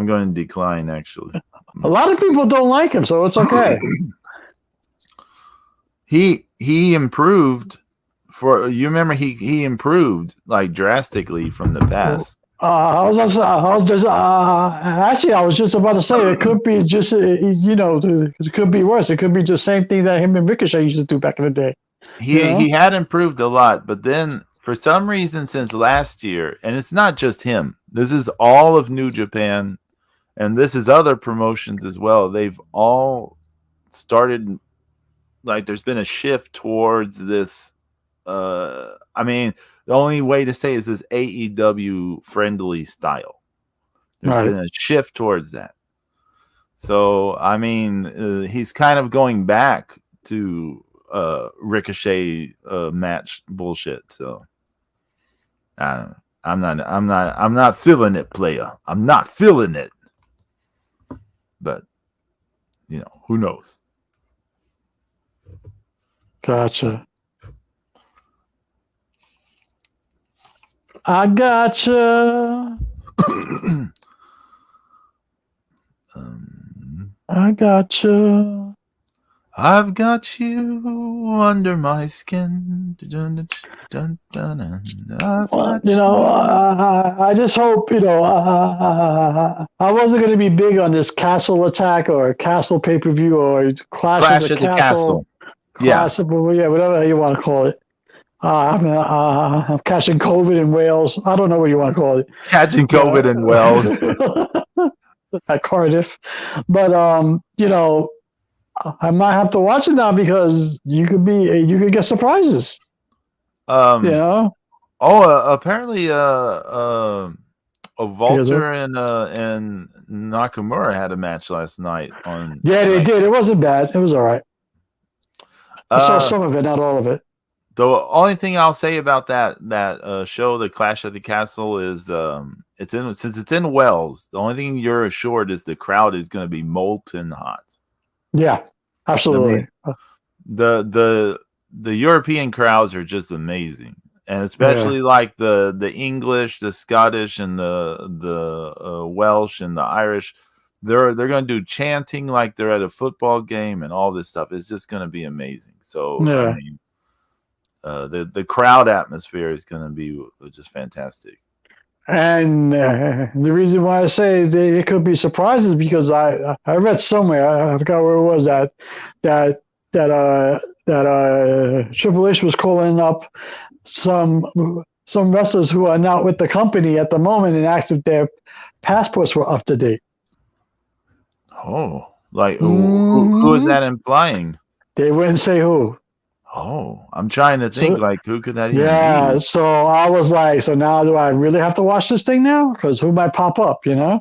going to decline actually. A lot of people don't like him, so it's okay. He improved you remember he improved like drastically from the past. I was just actually I was just about to say it could be just it could be worse. It could be the same thing that him and Ricochet used to do back in the day. He had improved a lot, but then for some reason since last year, and it's not just him. This is all of New Japan, and this is other promotions as well. They've all started like there's been a shift towards this. I mean, the only way to say is this AEW friendly style. There's been a shift towards that. So, I mean, he's kind of going back to Ricochet match bullshit. So, I'm not feeling it, player. I'm not feeling it. But, who knows? Gotcha. I gotcha. I gotcha. I've got you under my skin. Dun, dun, dun, dun, I just hope, I wasn't going to be big on this Castle Attack or Castle pay-per-view or Clash of the Castle. Yeah, whatever you want to call it. I'm catching COVID in Wales. I don't know what you want to call it. Catching COVID in Wales. At Cardiff. But, I might have to watch it now because you could get surprises. Oh, apparently, Walter and Nakamura had a match last night on. Yeah, they did. It wasn't bad. It was all right. I saw some of it, not all of it. The only thing I'll say about that show, the Clash at the Castle, is since it's in Wales. The only thing you're assured is the crowd is going to be molten hot. Yeah, absolutely. I mean, the European crowds are just amazing, and especially like the English, the Scottish, and the Welsh and the Irish. They're going to do chanting like they're at a football game and all this stuff. It's just going to be amazing. So I mean, the crowd atmosphere is going to be just fantastic. And the reason why I say it could be surprises because I read somewhere, I forgot where it was, that Triple H was calling up some wrestlers who are not with the company at the moment and asked if their passports were up to date. Oh, like who is that implying? They wouldn't say who. Oh, I'm trying to think who could that even be? So I was like, so now do I really have to watch this thing now? Because who might pop up, They're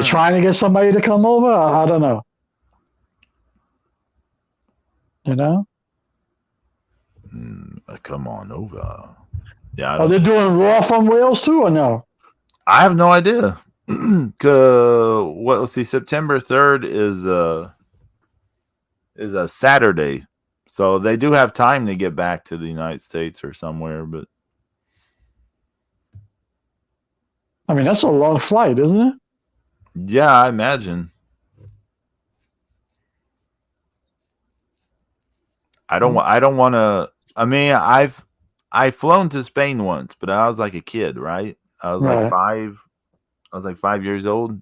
trying to get somebody to come over? I don't know. Come on over. Yeah. Are they doing Raw from Wales too or no? I have no idea. Let's see, September 3rd is a Saturday. So they do have time to get back to the United States or somewhere, but I mean that's a long flight, isn't it? Yeah, I imagine. I don't want to I mean, I've flown to Spain once, but I was like a kid, right? I was like Right. 5. I was like 5 years old.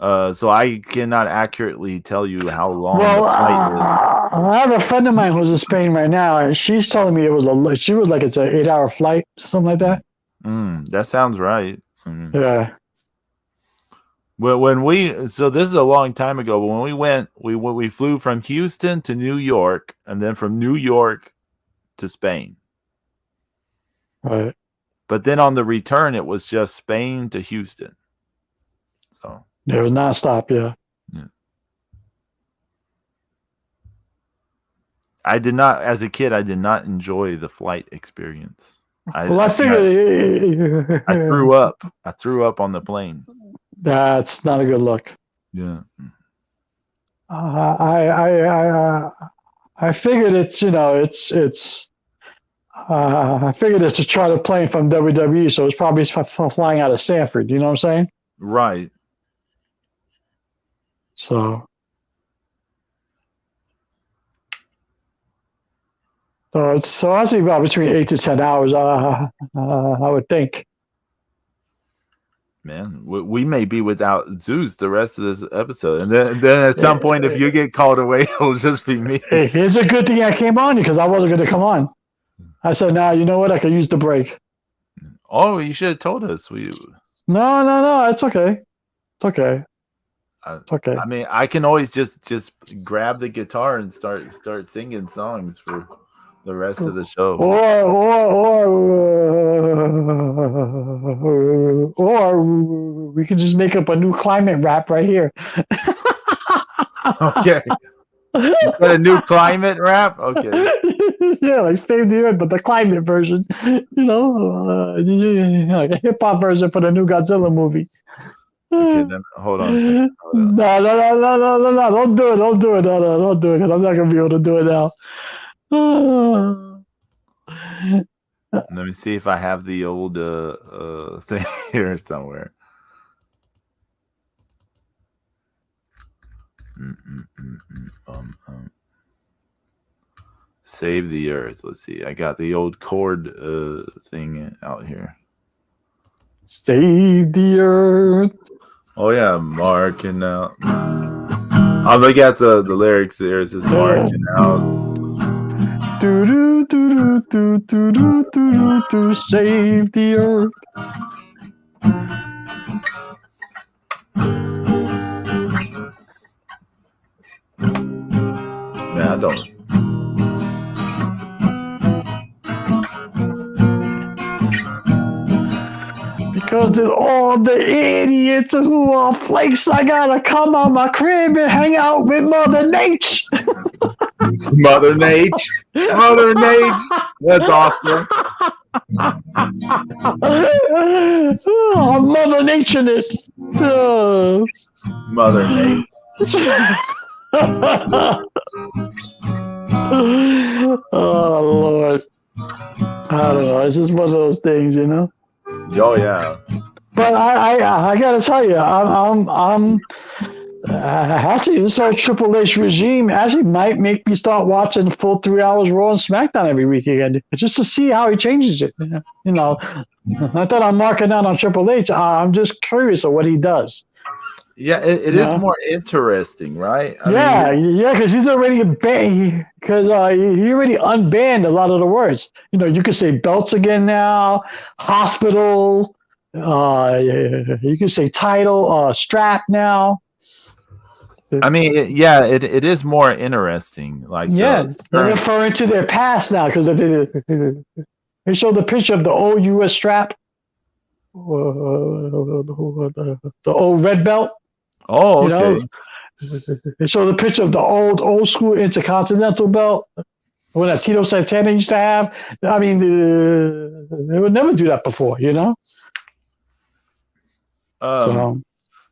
So I cannot accurately tell you how long the Well, flight is. I have a friend of mine who's in Spain right now, and she's telling me she was like it's an 8-hour flight, something like that. That sounds right. Yeah. Well, so this is a long time ago, but when we went, we flew from Houston to New York, and then from New York to Spain. Right. But then on the return, it was just Spain to Houston. So It was nonstop. Yeah. I did not, as a kid, I did not enjoy the flight experience. Well, I figured I threw up. I threw up on the plane. that's not a good look. Yeah. I figured it's I figured it's a charter plane from WWE, so it's probably flying out of Sanford. You know what I'm saying? Right. So it's actually about between 8 to 10 hours. I would think. Man, we may be without Zeus the rest of this episode, and then at some point, if you get called away, it'll just be me. Hey, it's a good thing I came on because I wasn't going to come on. I said, "Nah, you know what? I could use the break." Oh, you should have told us. No, it's okay. It's okay. It's okay. I mean, I can always just grab the guitar and start singing songs for the rest of the show. Or we could just make up a new climate rap right here. Okay. A new climate rap? Okay. Yeah, like Save the Earth, but the climate version. Like a hip hop version for the new Godzilla movie. Okay, then hold on a second. No, don't do it. Don't do it. No, don't do it because I'm not gonna be able to do it now. Let me see if I have the old thing here somewhere. Save the Earth. Let's see. I got the old chord thing out here. Save the Earth. Oh yeah, marking out. I'll look at the lyrics here. It says marking out. Do do do do do do do do save the Earth. Man, I don't. Because of all the idiots who are flakes, I gotta come on my crib and hang out with Mother Nature. Mother Nature. Mother Nature. That's awesome. Oh, Mother Natureness. Oh. Mother Nature. Oh Lord. I don't know. It's just one of those things, you know. Oh yeah. But I gotta tell you, I'm actually this whole Triple H regime actually might make me start watching full 3 hours Raw and SmackDown every week again, just to see how he changes it. You know, not that I'm marking out on Triple H. I'm just curious of what he does. Yeah, it is more interesting, right? I mean, because he's already banned. Because he already unbanned a lot of the words. You know, you can say belts again now, hospital. You can say title, strap now. I mean, it is more interesting. Like, they're referring to their past now because they showed the picture of the old U.S. strap, the old red belt. Oh, okay. You know, they showed the picture of the old school Intercontinental belt, when that Tito Santana used to have. I mean, they would never do that before, you know. The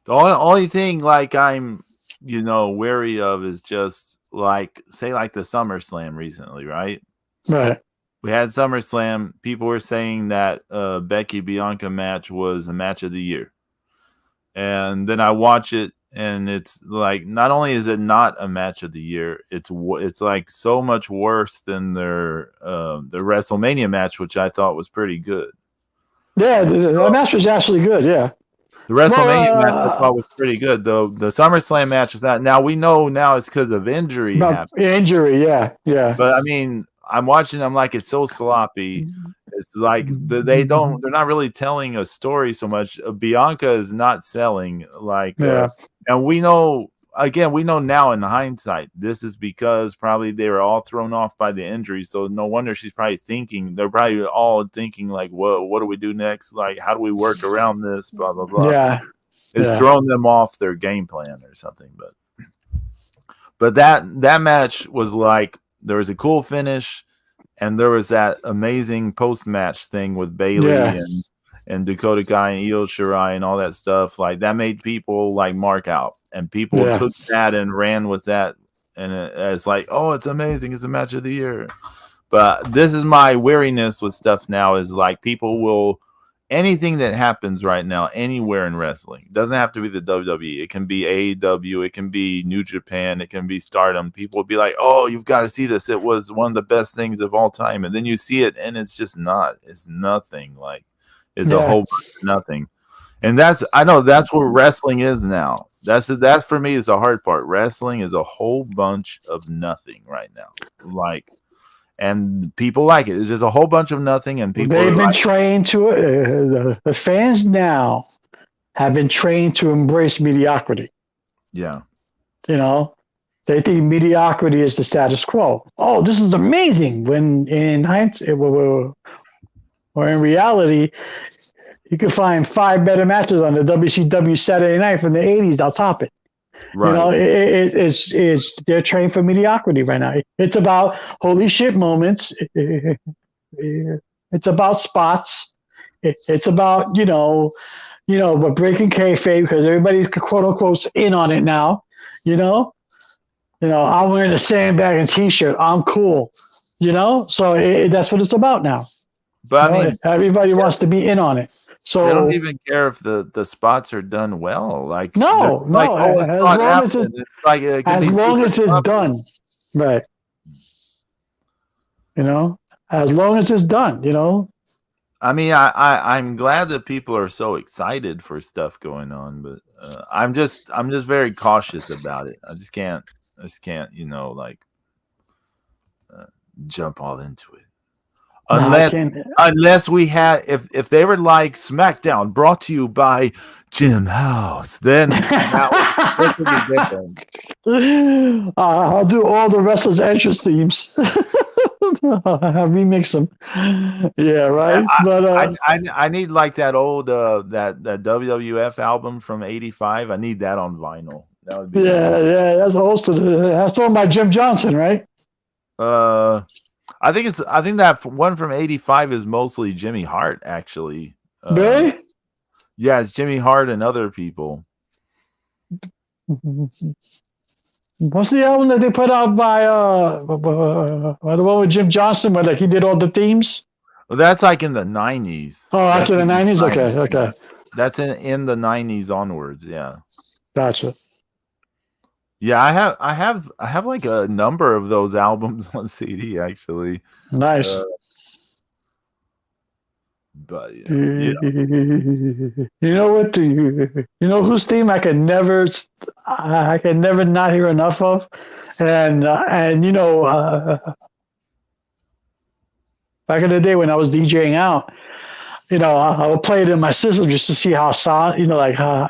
only thing like I'm, wary of is just like say like the SummerSlam recently, right? Right. We had SummerSlam. People were saying that Becky Bianca match was a match of the year, and then I watch it and it's like not only is it not a match of the year, it's like so much worse than their WrestleMania match, which I thought was pretty good. Yeah, that match was actually good. Yeah. The WrestleMania match I thought was pretty good, though. The SummerSlam match is not. Now we know now it's because of injury. Injury, yeah. But I mean, I'm watching. I'm like, it's so sloppy. It's like they're not really telling a story so much. Bianca is not selling and we know now in hindsight, this is because probably they were all thrown off by the injury. So no wonder she's probably thinking. They're probably all thinking like, what do we do next? Like, how do we work around this? Blah blah blah. Yeah, it's thrown them off their game plan or something. But that match was like there was a cool finish. And there was that amazing post-match thing with Bayley and Dakota Kai and Io Shirai and all that stuff. Like that made people like mark out, and people took that and ran with that, and it's like, oh, it's amazing, it's a match of the year. But this is my weariness with stuff now. Is like people will anything that happens right now anywhere in wrestling. It doesn't have to be the WWE. It can be AEW. It can be New Japan. It can be Stardom. People will be like, oh, you've got to see this. It was one of the best things of all time. And then you see it, and it's just not. It's nothing. Like, it's a whole bunch of nothing. And I know that's what wrestling is now. That for me is the hard part. Wrestling is a whole bunch of nothing right now. Like, and people like it. It's just a whole bunch of nothing, and people. They've been trained to. The fans now have been trained to embrace mediocrity. Yeah. You know, they think mediocrity is the status quo. Oh, this is amazing. When in hindsight, or in reality, you can find 5 better matches on the WCW Saturday Night from the '80s. They'll top it. Right. You know, it's they're trained for mediocrity right now. It's about holy shit moments. It's about spots. It's about but breaking kayfabe because everybody's quote unquote in on it now. I'm wearing a sandbag and t-shirt. I'm cool. So that's what it's about now. But I mean, everybody wants to be in on it. So they don't even care if the spots are done well. Like as long as it's done, right? As long as it's done. I mean, I'm glad that people are so excited for stuff going on, but I'm just very cautious about it. I just can't, jump all into it. Unless we had, if they were like SmackDown brought to you by Jim House, then that would be different. I'll do all the wrestlers' entrance themes. Remix them. Yeah, right. I need like that old that WWF album from '85. I need that on vinyl. That would be that's owned by Jim Johnson, right? I think that one from '85 is mostly Jimmy Hart, actually. Really? Yeah, it's Jimmy Hart and other people. What's the album that they put out by the one with Jim Johnson, where he did all the themes? Well, that's like in the '90s. Oh, after the '90s. Okay. That's in the '90s onwards. Yeah. Gotcha. Yeah, I have like a number of those albums on CD actually. Nice. But you know what? You know whose theme I can never not hear enough of, and back in the day when I was DJing out, I would play it in my system just to see how sound, how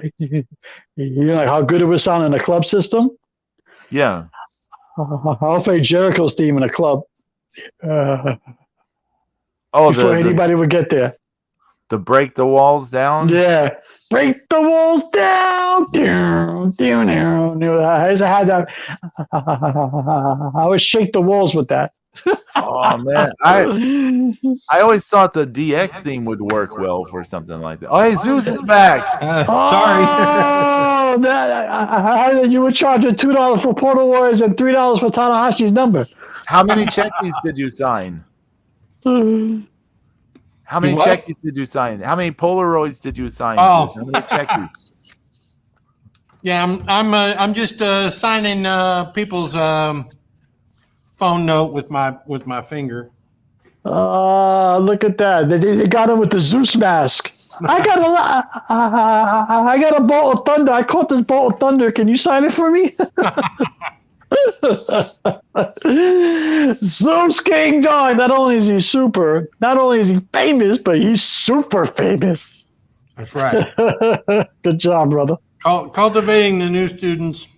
good it would sound in the club system. Yeah. I'll play Jericho's theme in a club. Before anybody would get there. To break the walls down? Yeah. Break the walls down. I had that. I would shake the walls with that. Oh man. I always thought the DX theme would work well for something like that. Oh, hey, Zeus is back. Sorry. I heard you were charging $2 for Portal Warriors and $3 for Tanahashi's number. How many checkies did you sign? How many checkies did you sign? How many Polaroids did you sign? Oh. How many checkies? Yeah, I'm just signing people's phone note with my finger. Look at that. They got him with the Zeus mask. I got a bolt of thunder. I caught this bolt of thunder. Can you sign it for me? Zeus King Dog. Not only is he famous, but he's super famous. That's right. Good job, brother. Cultivating the new students,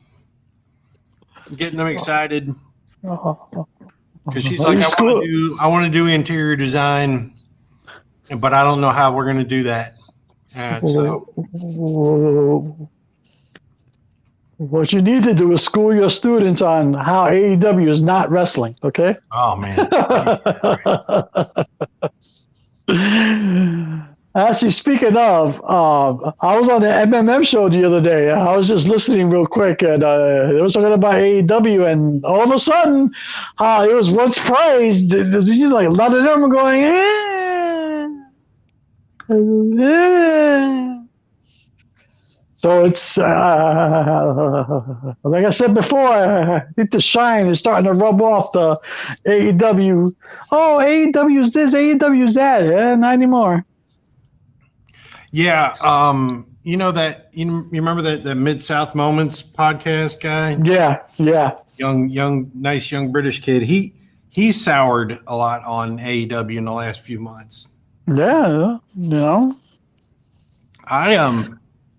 getting them excited. Because she's like, I want to do interior design, but I don't know how we're going to do that. So. What you need to do is school your students on how AEW is not wrestling, okay? Oh, man. Actually, speaking of, I was on the MMM show the other day. I was just listening real quick, and they were talking about AEW, and all of a sudden, it was once praised. Like a lot of them were going, So it's like I said before, I think the shine is starting to rub off the AEW. Oh, AEW is this, AEW is that. Not anymore. Yeah, you know that you remember the Mid-South Moments podcast guy? Yeah. Nice young British kid. He soured a lot on AEW in the last few months. Yeah,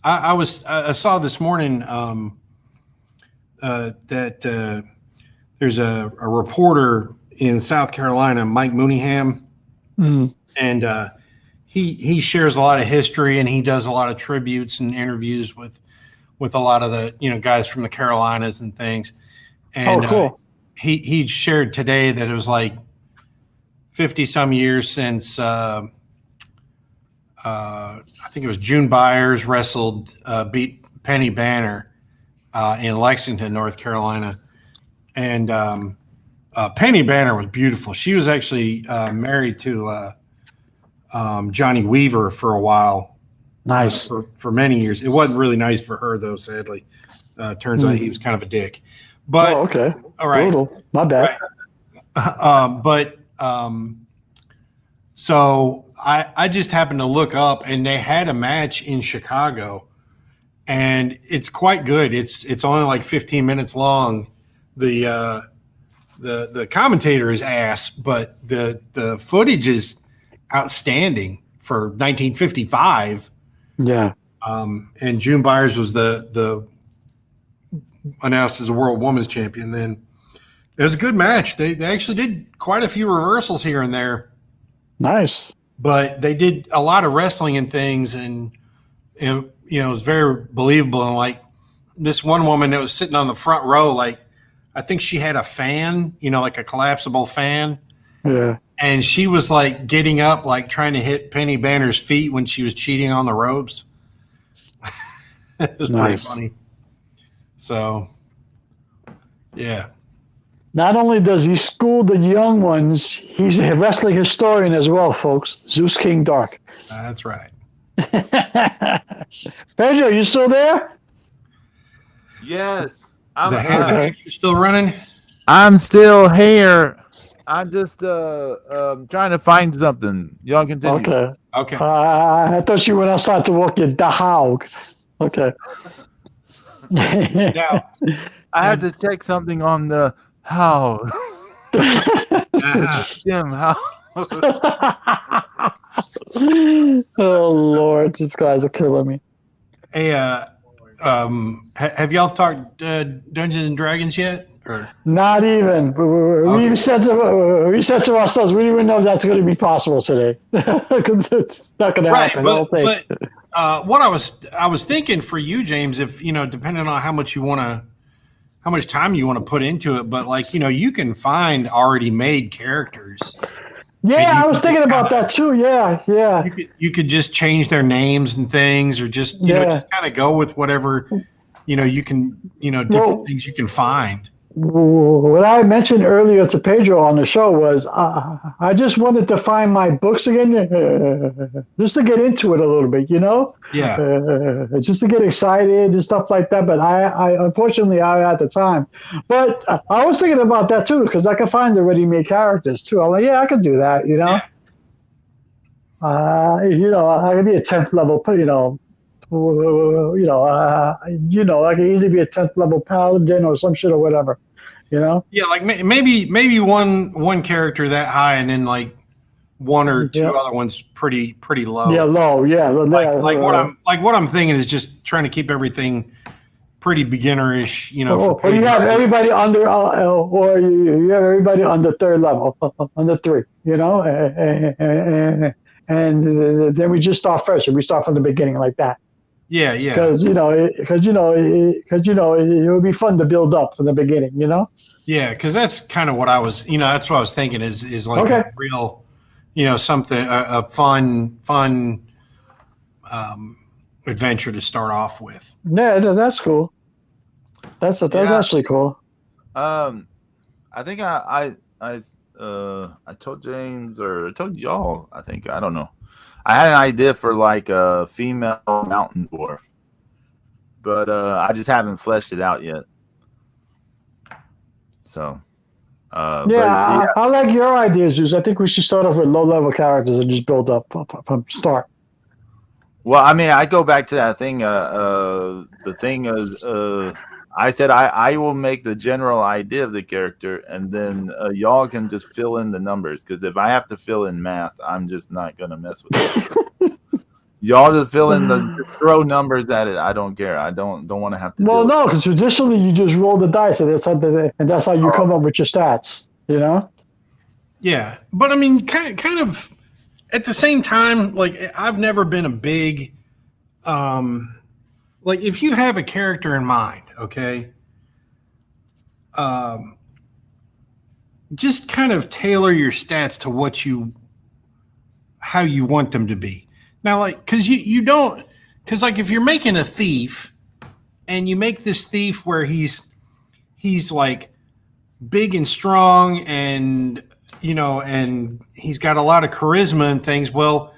I saw this morning that there's a reporter in South Carolina, Mike Mooneyham, and he shares a lot of history, and he does a lot of tributes and interviews with a lot of the guys from the Carolinas and things. And cool. He shared today that it was like 50 some years since I think it was June Byers beat Penny Banner in Lexington, North Carolina, and Penny Banner was beautiful. She was actually married to Johnny Weaver for a while. Nice. For many years. It wasn't really nice for her, though, sadly. Turns out he was kind of a dick. But okay. All right. Brutal. My bad. Right. So I just happened to look up, and they had a match in Chicago, and it's quite good. It's only like 15 minutes long. The commentator is ass, but the footage is outstanding for 1955. Yeah. And June Byers was the announced as a world women's champion. Then it was a good match. They actually did quite a few reversals here and there. Nice. But they did a lot of wrestling and things, and it was very believable. And like this one woman that was sitting on the front row, like I think she had a fan, like a collapsible fan. Yeah. And she was like getting up, like trying to hit Penny Banner's feet when she was cheating on the ropes. It was pretty funny. So, yeah. Not only does he school the young ones, he's a wrestling historian as well, folks. Zeus King Dark. That's right. Pedro, you still there? Yes. You still running? I'm still here. I'm just trying to find something. Y'all continue. Okay. I thought you went outside to walk your dog. Okay. Now, I had to check something on the house. Jim, how? Oh Lord, these guys are killing me. Hey, have y'all talked Dungeons and Dragons yet? Or? Not even. We said to ourselves, we didn't even know if that's going to be possible today. Because it's not going to happen. But what I was thinking for you, James, if depending on how much time you want to put into it, but like you can find already made characters. Yeah, I was thinking about that too. Yeah. You could just change their names and things, or just just kind of go with whatever you can different things you can find. what I mentioned earlier to Pedro on the show was I just wanted to find my books again, just to get into it a little bit, Yeah. just to get excited and stuff like that. But I unfortunately I had the time. But I was thinking about that too because I can find the ready-made characters too. I'm like, yeah, I could do that, Yeah. I could be a 10th level, I could easily be a 10th level paladin or some shit or whatever, Yeah, like maybe one character that high, and then like one or two Yeah. other ones pretty low. Yeah, low. Yeah, Like what I'm thinking is just trying to keep everything pretty beginerish. Or you have everybody under, or you have everybody under third level, under 3. And then we just start fresh. We start from the beginning like that. Yeah. Because it would be fun to build up from the beginning. Yeah, because that's kind of what I was. That's what I was thinking is like Okay. a real, something a fun adventure to start off with. Yeah, that's cool. That's actually cool. I think I told James or I told y'all. I think I don't know. I had an idea for like a female mountain dwarf, but I just haven't fleshed it out yet. So, I like your ideas, Zeus. I think we should start off with low-level characters and just build up from start. Well, I mean, I go back to that thing. The thing is, I said I will make the general idea of the character, and then y'all can just fill in the numbers. Because if I have to fill in math, I'm just not gonna mess with it. Y'all just fill in just throw numbers at it. I don't care. I don't want to have to. Well, no, because traditionally you just roll the dice, and that's how you come up with your stats. Yeah, but I mean, kind of at the same time, like I've never been a big, like if you have a character in mind, okay, just kind of tailor your stats to how you want them to be. Now, like, because you don't, because like if you're making a thief, and you make this thief where he's like big and strong, and and he's got a lot of charisma and things. Well,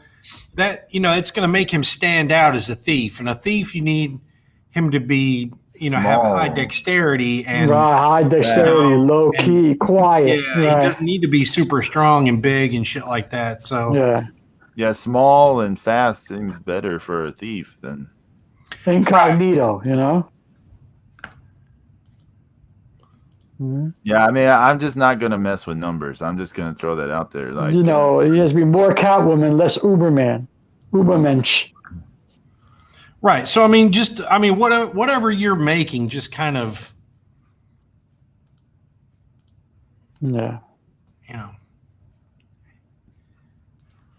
that it's going to make him stand out as a thief, and a thief you need him to be have high dexterity and high dexterity, low key, quiet. Yeah, he doesn't need to be super strong and big and shit like that. So yeah, small and fast seems better for a thief than incognito. Yeah, I mean, I'm just not gonna mess with numbers. I'm just gonna throw that out there. Like it has to be more Catwoman, less Ubermensch. Right. So I mean, whatever you're making, just kind of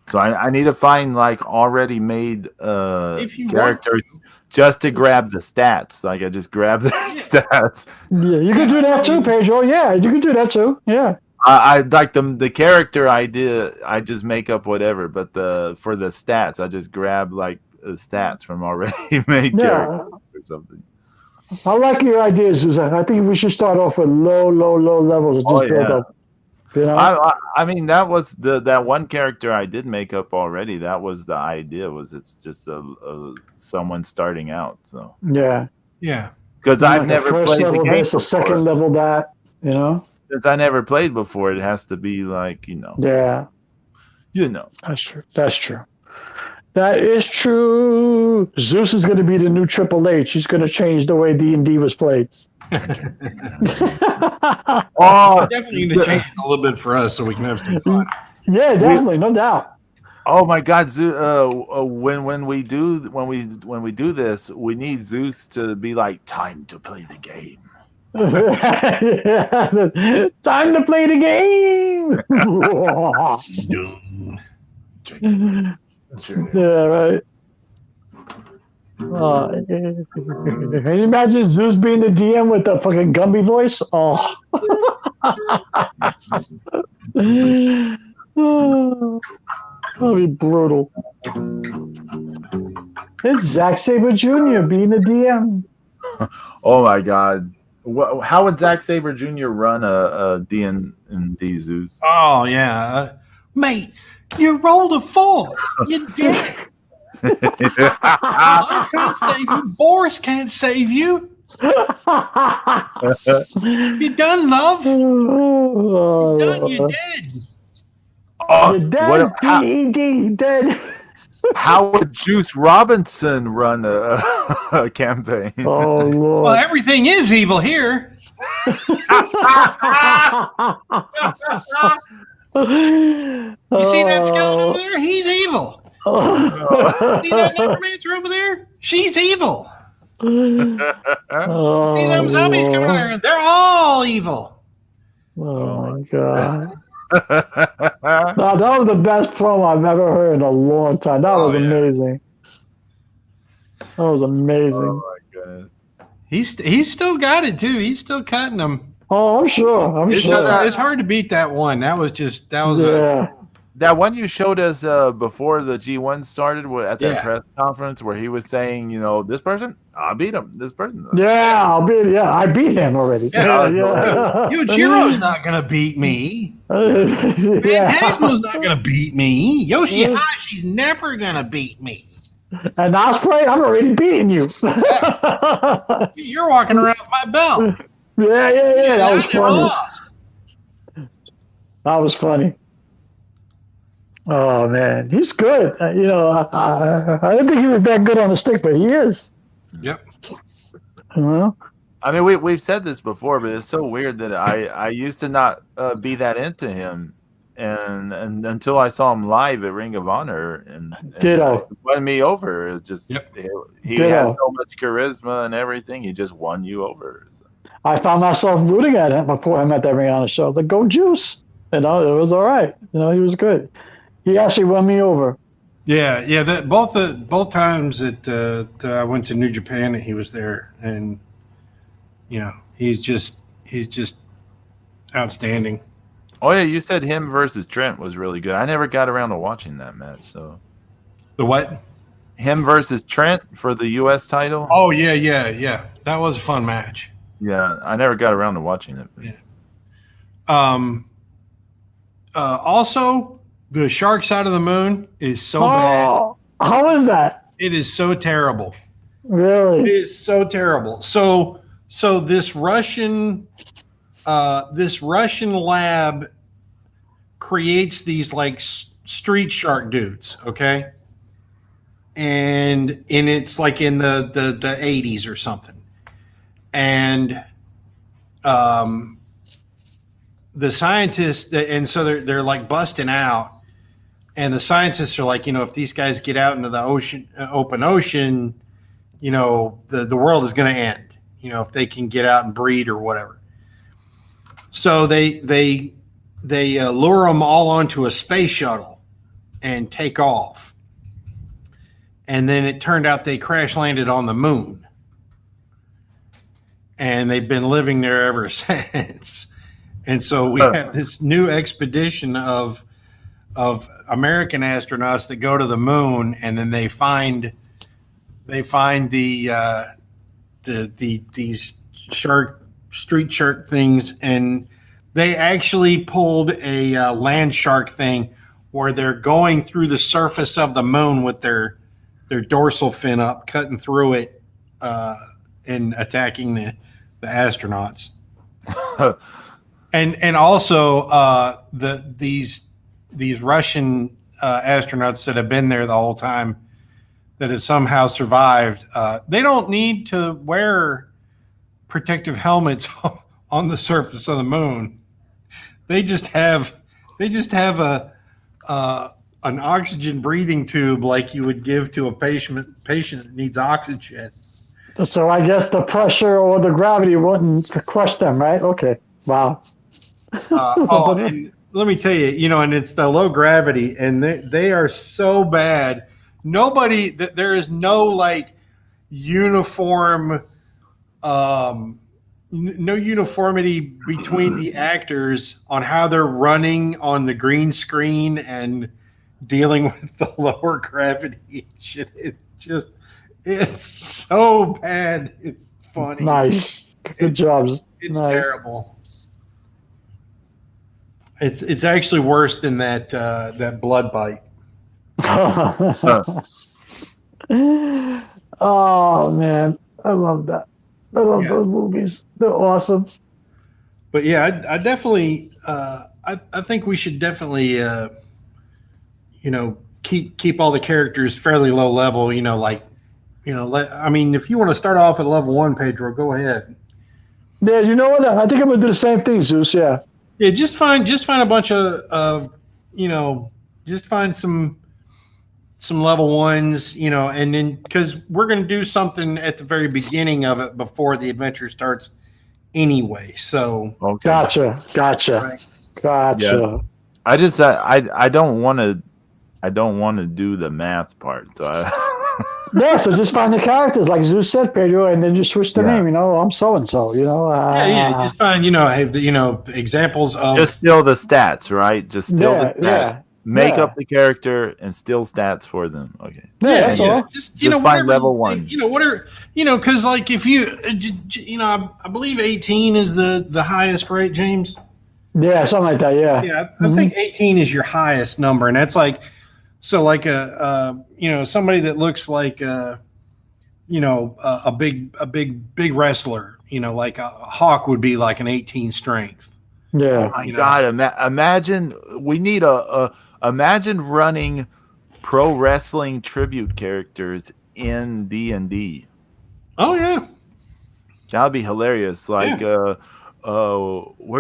So I need to find like already made characters just to grab the stats. Like I just grab their stats. Yeah, you can do that too, Pedro. Yeah, you can do that too. Yeah. I like the character idea. I just make up whatever, but for the stats, I just grab like stats from already made characters or something. I like your ideas, Susan. I think we should start off with low levels and just build up. I mean, that was that one character I did make up already. That was the idea. It's just someone starting out. So yeah. Because I've never first played level the game this, or second level that. Since I never played before, it has to be like Yeah. That's true. That is true. Zeus is going to be the new Triple H. He's going to change the way D&D was played. Definitely going to change it a little bit for us so we can have some fun. Yeah, definitely, no doubt. Oh my God, when we do this, we need Zeus to be like, time to play the game. Time to play the game. Yeah, right. Can you imagine Zeus being the DM with the fucking Gumby voice? Oh. That'll be brutal. It's Zack Sabre Jr. being the DM. Oh my God. How would Zack Sabre Jr. run a D&D Zeus? Oh yeah, mate, you rolled a 4. You're dead. I can't save you. Boris can't save you. You done, love. You done. You're dead. You're dead. D-E-D. Dead. How would Juice Robinson run a campaign? Oh Lord. Well, everything is evil here. You see that skeleton over there? He's evil. See that necromancer over there? She's evil. See them zombies coming over there? They're all evil. Oh my God. No, that was the best promo I've ever heard in a long time. That was amazing. That was amazing. Oh my goodness. He's still got it too. He's still cutting them. Oh, I'm sure. I'm sure. It's hard to beat that one. That was that one you showed us before the G1 started at that press conference where he was saying, this person, I'll beat him. This person. I beat him already. Yujiro's not going to beat me. Phantasmo's not going to beat me. Yoshihashi's never going to beat me. And Osprey, I'm already beating you. You're walking around with my belt. Yeah. That was funny. That was funny. Oh man, he's good. I didn't think he was that good on the stick, but he is. Yep. I mean, we've said this before, but it's so weird that I used to not be that into him, and until I saw him live at Ring of Honor, and Ditto. It won me over. It just he had so much charisma and everything. He just won you over. I found myself rooting at him before I met that Ring of Honor show. Like, go Juice. It was all right. He was good. He actually won me over. Yeah. Both times that I went to New Japan, he was there, and he's just outstanding. Oh yeah, you said him versus Trent was really good. I never got around to watching that match. So the what? Him versus Trent for the U.S. title. Oh yeah. That was a fun match. Yeah, I never got around to watching it. Yeah. Also, the Shark Side of the Moon is so bad. How is that? It is so terrible. Really? It is so terrible. So this Russian lab creates these like street shark dudes, okay? And it's like in the 80s or something. And the scientists, and so they're like busting out, and the scientists are like, if these guys get out into the ocean, open ocean, the world is going to end. If they can get out and breed or whatever. So they lure them all onto a space shuttle and take off, and then it turned out they crash landed on the moon, and they've been living there ever since. And so we have this new expedition of American astronauts that go to the moon, and then they find these street shark things, and they actually pulled a land shark thing where they're going through the surface of the moon with their dorsal fin up, cutting through it, and attacking the astronauts. And also these Russian astronauts that have been there the whole time, that have somehow survived, they don't need to wear protective helmets on the surface of the moon. They just have an oxygen breathing tube like you would give to a patient that needs oxygen. So I guess the pressure or the gravity wouldn't crush them, right? Okay. Wow. And let me tell you, and it's the low gravity, and they are so bad. There is no like uniform, no uniformity between the actors on how they're running on the green screen and dealing with the lower gravity shit. It's so bad. It's funny. Nice. Good job. It's terrible. It's actually worse than that blood bite. Oh man, I love that. I love those movies. They're awesome. But yeah, I definitely, I think we should definitely, keep all the characters fairly low level. I mean, if you want to start off at level 1, Pedro, go ahead. Yeah, you know what? I think I'm gonna do the same thing, Zeus. Yeah. Yeah, just find a bunch of just find some level 1s, and then because we're going to do something at the very beginning of it before the adventure starts anyway. So Okay. Gotcha. Yeah. I just I don't want to do the math part. So Yeah, so just find the characters like Zeus said, Pedro, and then just switch the name. I'm so and so. just find examples of just steal the stats, right? Just steal the stats. Yeah. Make up the character and steal stats for them. Okay. Yeah, that's all. Just find level 1. Because like if I believe 18 is the highest, right, James? Yeah, something like that. Yeah. Yeah, I think 18 is your highest number, and that's like like somebody that looks like a big wrestler. Like a Hawk would be like an 18 strength. Yeah. Oh my God! Imagine we need imagine running pro wrestling tribute characters in D&D. Oh yeah, that would be hilarious. Like, we're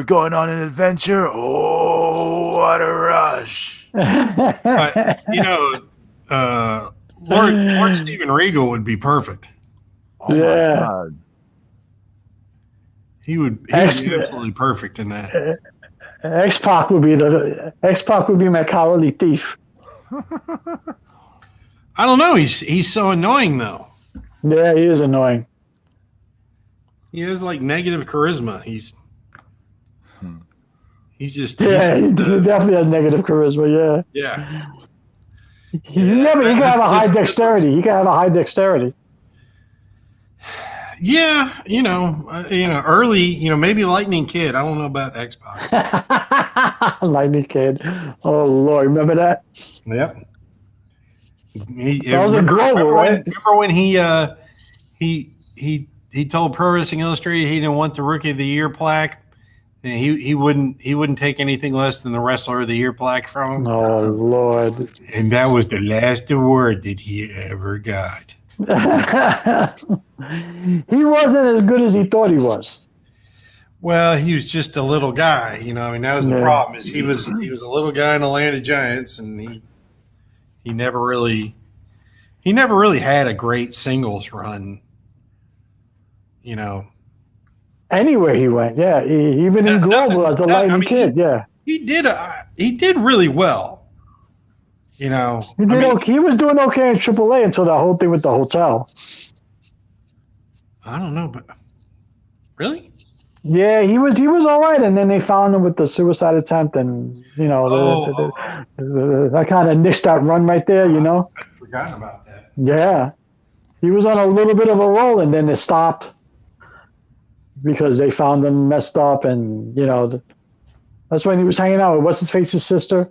going on an adventure. Oh, what a rush! Lord Steven Regal would be perfect. Oh my God. He would be absolutely perfect in that. X-Pac would be my cowardly thief. I don't know. He's so annoying though. Yeah, he is annoying. He has like negative charisma. He's just he definitely has negative charisma. Yeah. He can have a high dexterity. Yeah, early, maybe Lightning Kid. I don't know about X-Pac. Lightning Kid. Oh Lord, remember that? Yep. That was a global, right? Remember when he told Pro Wrestling Illustrated he didn't want the Rookie of the Year plaque, and he wouldn't take anything less than the Wrestler of the Year plaque from him. Oh Lord! And that was the last award that he ever got. He wasn't as good as he thought he was. Well, he was just a little guy, that was the problem. Is he was a little guy in the land of giants, and he never really had a great singles run. Anywhere he went, even in Global as a Lightning Kid, he did really well. He was doing okay in AAA until that whole thing with the hotel. I don't know, but really? Yeah, he was all right, and then they found him with the suicide attempt, and I kind of nixed that run right there. I'd forgotten about that. Yeah, he was on a little bit of a roll, and then it stopped because they found him messed up, and that's when he was hanging out with what's his face's sister.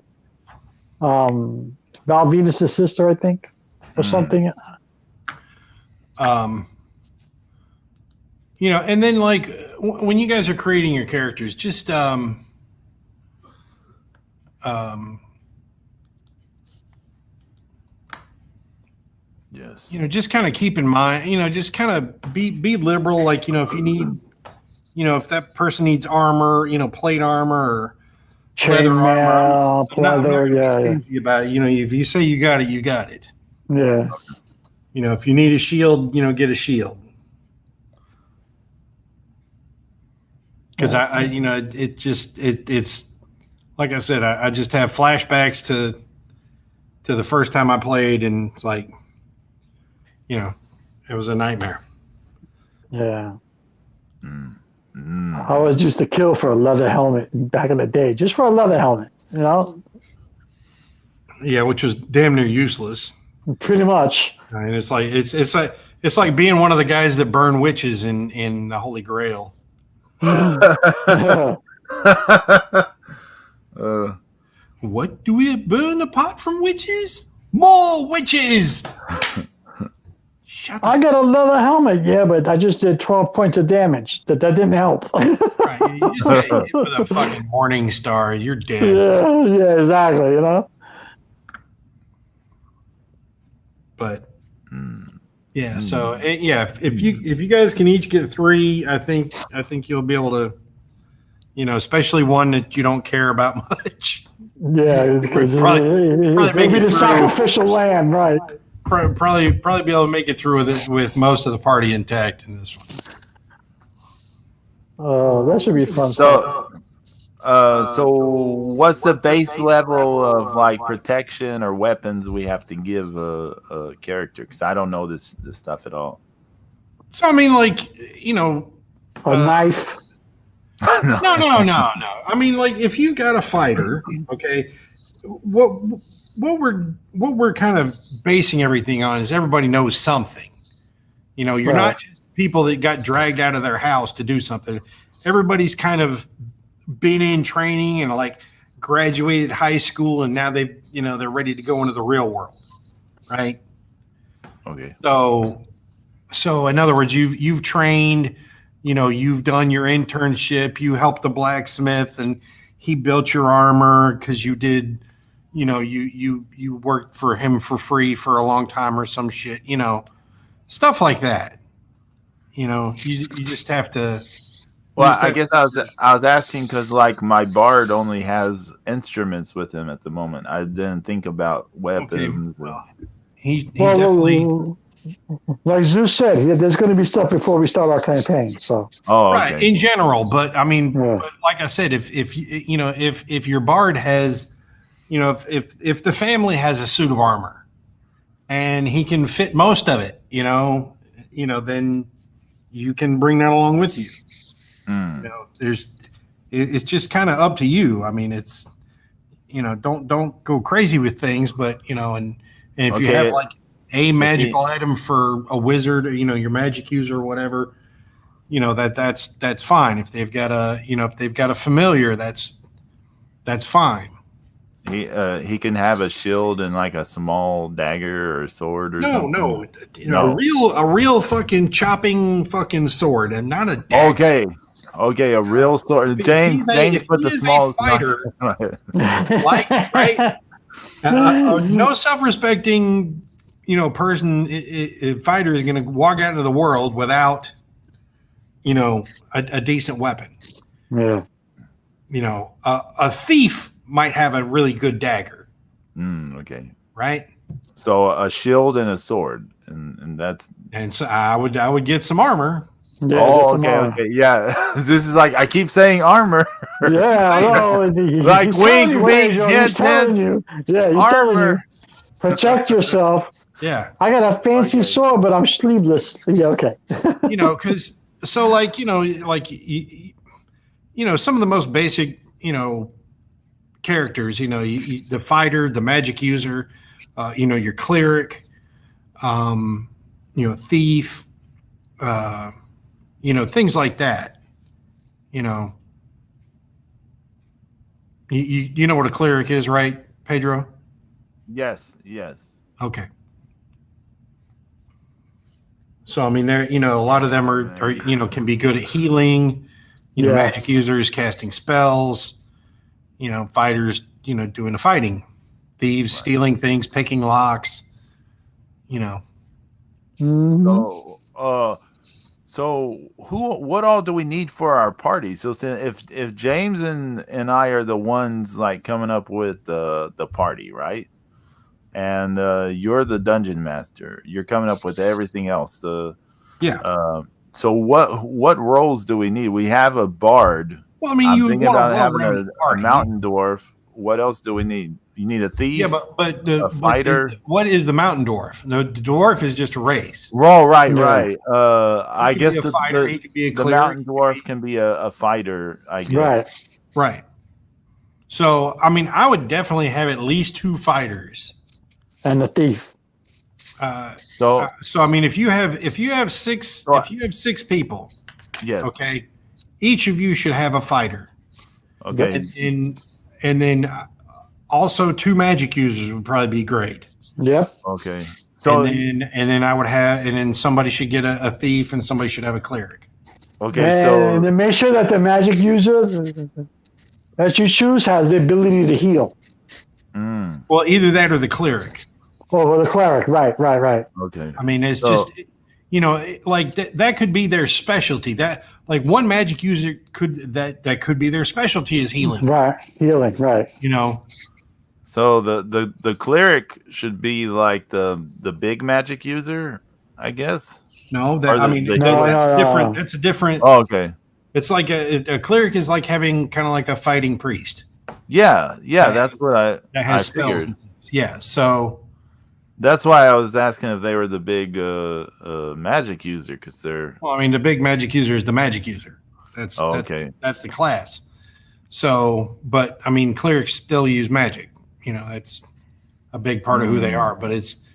Val Venus's sister, I think, or something. And then like when you guys are creating your characters, just yes, just kind of keep in mind, just kind of be liberal. Like, if you need, if that person needs armor, plate armor or chainmail, pleather, about it. If you say you got it, you got it. Yeah. If you need a shield, get a shield. Because it's like I said, I just have flashbacks to the first time I played, and it's like, it was a nightmare. Yeah. I was used to kill for a leather helmet back in the day, just for a leather helmet, Yeah, which was damn near useless. Pretty much. And it's like It's like being one of the guys that burn witches in the Holy Grail. uh, What do we burn apart from witches? More witches! Shut I up. got a leather helmet, yeah, but I just did 12 points of damage. That didn't help. Right, you just got hit with a fucking morning star. You're dead. Yeah, exactly. You know. But yeah, so yeah, if you guys can each get 3, I think you'll be able to, especially one that you don't care about much. Yeah, because Probably make maybe it the through. sacrificial lamb, right? Probably be able to make it through with most of the party intact in this one. Oh, that should be fun. so what's the base level of like protection or weapons we have to give a character? Because I don't know this stuff at all. So I mean, like, A knife. no. I mean, like, if you got a fighter, okay, what we're kind of basing everything on is everybody knows something. You're Right. not just people that got dragged out of their house to do something. Everybody's kind of been in training and like graduated high school, and now they're ready to go into the real world, right? Okay. So in other words, you've trained. You've done your internship. You helped the blacksmith, and he built your armor because you did. You worked for him for free for a long time or some shit. Stuff like that. You just have to. Well, I guess I was asking because like my bard only has instruments with him at the moment. I didn't think about weapons. Okay, well, he definitely. Like Zeus said, there's going to be stuff before we start our campaign. So Right, okay. in general, but I mean, Yeah. but like I said, if your bard has, if the family has a suit of armor, and he can fit most of it, then you can bring that along with you. It's just kind of up to you. I mean, it's don't go crazy with things, but and if you have like a magical item for a wizard, your magic user or whatever, that's fine. If they've got a familiar, that's fine. He can have a shield and like a small dagger or sword or something. No. A real fucking chopping fucking sword, and not a dagger. Okay, a real sword. James put the small fighter, right? No self-respecting, person, fighter is going to walk out into the world without, a decent weapon. yeah, A thief might have a really good dagger. Okay. Right. So a shield and a sword, and that's. And so I would get some armor. yeah. Okay. Yeah, this is like I keep saying armor. Yeah, no, Like he's wink, telling you, wink, Pedro, hint, he's telling you. Yeah, he's telling you. Armor. Protect yourself. Yeah. I got a fancy sword, but I'm sleeveless. Yeah, okay. Because so like some of the most basic characters, the fighter, the magic user, your cleric, thief, things like that. You know what a cleric is, right, Pedro? Yes. Okay. So I mean, there, a lot of them are can be good at healing. Yeah. Magic users casting spells. Fighters, doing the fighting. Thieves stealing things, picking locks. Mhm. So what all do we need for our party? So if James and I are the ones like coming up with the party, right? And you're the dungeon master. You're coming up with everything else. So what roles do we need? We have a bard. Well, I mean, I'm you thinking want about a having a party. mountain dwarf. What else do we need? You need a thief. Yeah, but a fighter. What is the mountain dwarf? No, the dwarf is just a race. Oh, right. I He could guess be a fighter, he could be a the cleric, mountain dwarf can be a fighter, I guess. Right. So, I mean, I would definitely have at least 2 fighters. And the thief. So So I mean, if you have six people, yes. okay, each of you should have a fighter, Okay. and then also 2 magic users would probably be great. Yep. Okay. So and then I would have, and then somebody should get a thief, and somebody should have a cleric. okay. And So then make sure that the magic user that you choose has the ability to heal. Well, either that or the cleric. Or the cleric, right. okay. I mean, it's So- just, like that could be their specialty. That like one magic user that could be their specialty is healing. Right, healing, right. So the cleric should be like the big magic user, I guess. No, Or that I the- mean the- that's No. different. That's a different. Oh, okay. It's like a cleric is like having kind of like a fighting priest Yeah. That's what that I has spells. figured. And things. Yeah, so That's why I was asking if they were the big magic user, because they're well, I mean, the big magic user is the magic user. That's okay. That's the class. So, but I mean, clerics still use magic. It's a big part of who they are. But it's,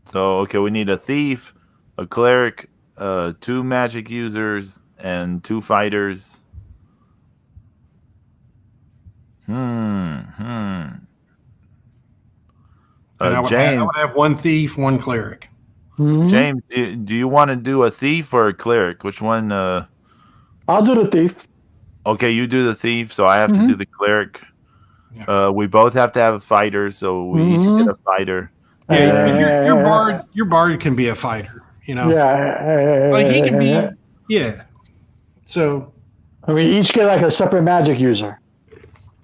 So okay, we need a thief, a cleric, 2 magic users, and 2 fighters. and I James, would have 1 thief, 1 cleric. Mhm. James, do you want to do a thief or a cleric? Which one? I'll do the thief. Okay, you do the thief, so I have to do the cleric. Yeah. We both have to have a fighter, so we each get a fighter. Yeah, 'cause your bard can be a fighter. Yeah. Like he can be. Yeah. So And we each get like a separate magic user.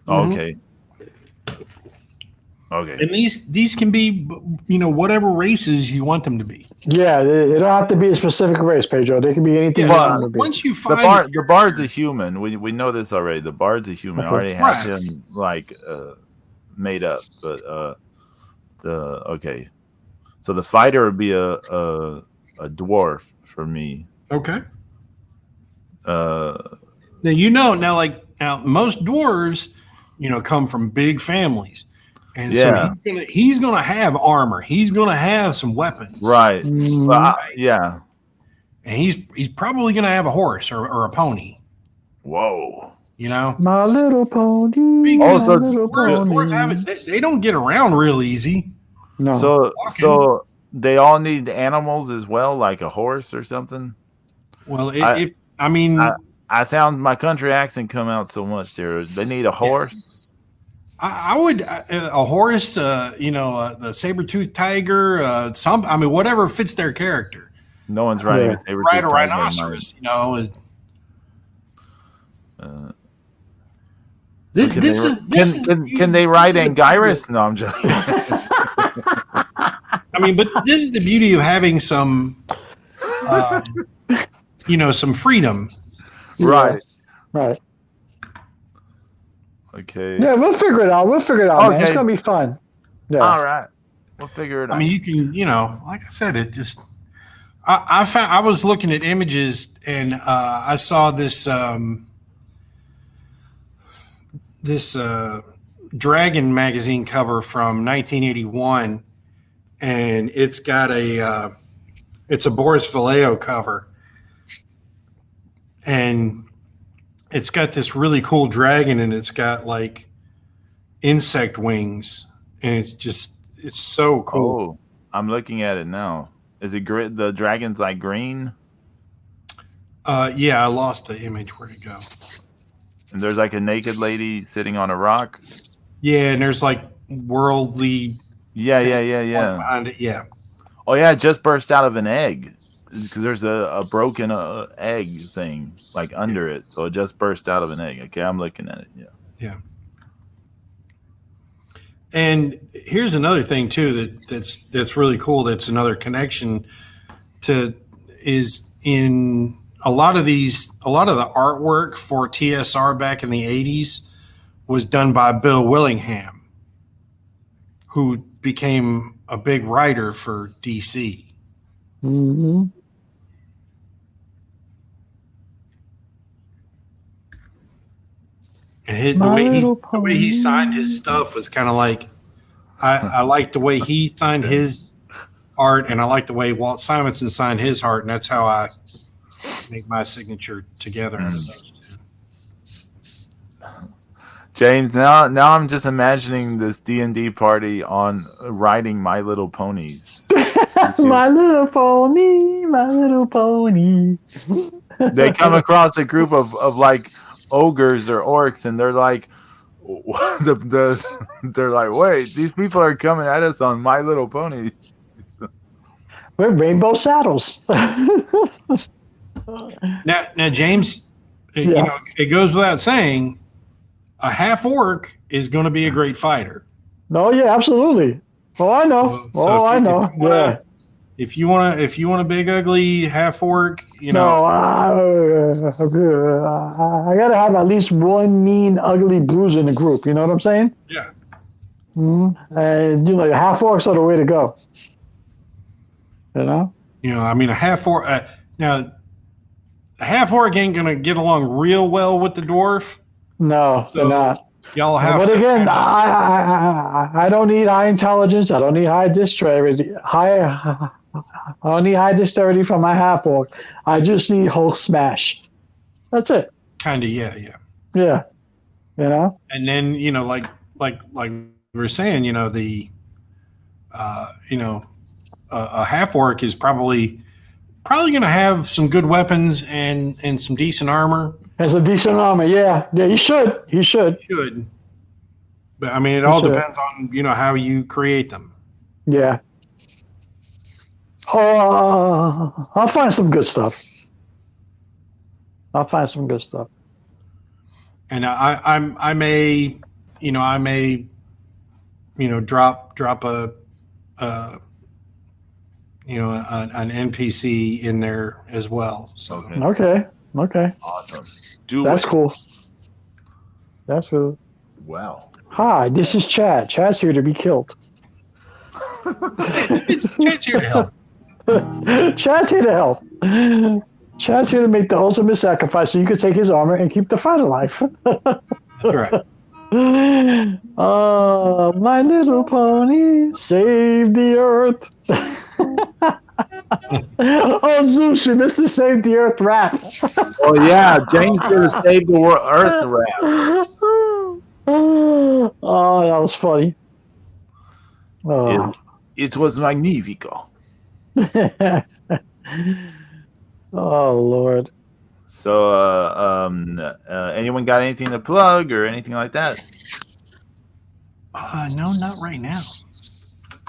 Okay. Okay. and these can be whatever races you want them to be. Yeah, they don't have to be a specific race, Pedro. They can be anything you Yeah, want so them to be. once you The find bard's a human. We know this already. The bard's a human. I Okay. already have him like made up. But okay. So the fighter would be a dwarf for me. okay. Uh Now most dwarves, come from big families. And Yeah. so he's gonna have armor. He's gonna have some weapons. right. Mhm. Well, yeah. And he's probably gonna have a horse or a pony. Whoa. My little pony. Oh, my so little Dwarves have pony. it, they don't get around real easy. No. So they all need animals as well, like a horse or something. Well, I- I sound my country accent come out so much there. They need a horse. I would a horse, the saber-toothed tiger, whatever fits their character. No one's riding Yeah. a saber Ride a rhinoceros, is So This can they ride Anguirus? No, I'm just. but this is the beauty of having some, some freedom. Right. Right. Okay. Yeah, we'll figure it out. Man. It's Okay. gonna be fun. Yeah. All right. We'll figure it out. I mean, you can, like I said, it just. I found I was looking at images and I saw this Dragon magazine cover from 1981, and it's got it's a Boris Vallejo cover, and it's got this really cool dragon, and it's got like insect wings, and it's so cool. Oh, I'm looking at it now. Is it the dragon's like green? Yeah, I lost the image. Where'd it go? And there's like a naked lady sitting on a rock. Yeah, and there's like worldly Yeah. behind it. Yeah. Oh yeah, it just burst out of an egg because there's a broken egg thing like under it, so it just burst out of an egg. Okay, I'm looking at it. Yeah. And here's another thing too that's really cool. That's another connection to is in a lot of the artwork for TSR back in the 80s was done by Bill Willingham, who became a big writer for DC. Mm-hmm. And the way he signed his stuff was kind of like, I like the way he signed his art, and I like the way Walt Simonson signed his art, and that's how I make my signature together. Out of those two. James, now I'm just imagining this D&D party on riding My Little Ponies. My little pony. They come across a group of like ogres or orcs, and they're like, they're like, wait, these people are coming at us on My Little Pony. We're rainbow saddles. Now, James, you know, it goes without saying, a half orc is going to be a great fighter. Oh yeah, absolutely. Oh, I know. I know. If you want a big ugly half orc, you know. No, I gotta have at least one mean ugly bruiser in the group. You know what I'm saying? Yeah. And you know, half orcs are the way to go. You know. You know, I mean, a half orc. Now, a half orc ain't gonna get along real well with the dwarf. No, they're not. Y'all have. But again, I don't need high intelligence. I don't need high dexterity. I don't need high dexterity from my half orc. I just need Hulk smash. That's it. Kind of, yeah. Yeah, you know. And then you know, like we were saying, you know, a half orc is probably going to have some good weapons and some decent armor. Has a decent armor, yeah. He should. But I mean, it all depends on, you know, how you create them. Yeah. I'll find some good stuff. And I may drop a an NPC in there as well. So Okay. Awesome. That's cool. That's cool. Wow. Hi, this is Chad. Chad's here to be killed. Chad's here to help. Chad's here to help. Chad's here to make the ultimate sacrifice so you can take his armor and keep the fight alive. That's right. Oh, My Little Pony, save the earth. Oh, Zeus, you missed the Save the Earth rap. Oh, yeah. James did a Save the Earth rap. Oh, that was funny. Oh, it was magnifico. Oh Lord. So, anyone got anything to plug or anything like that? No, not right now.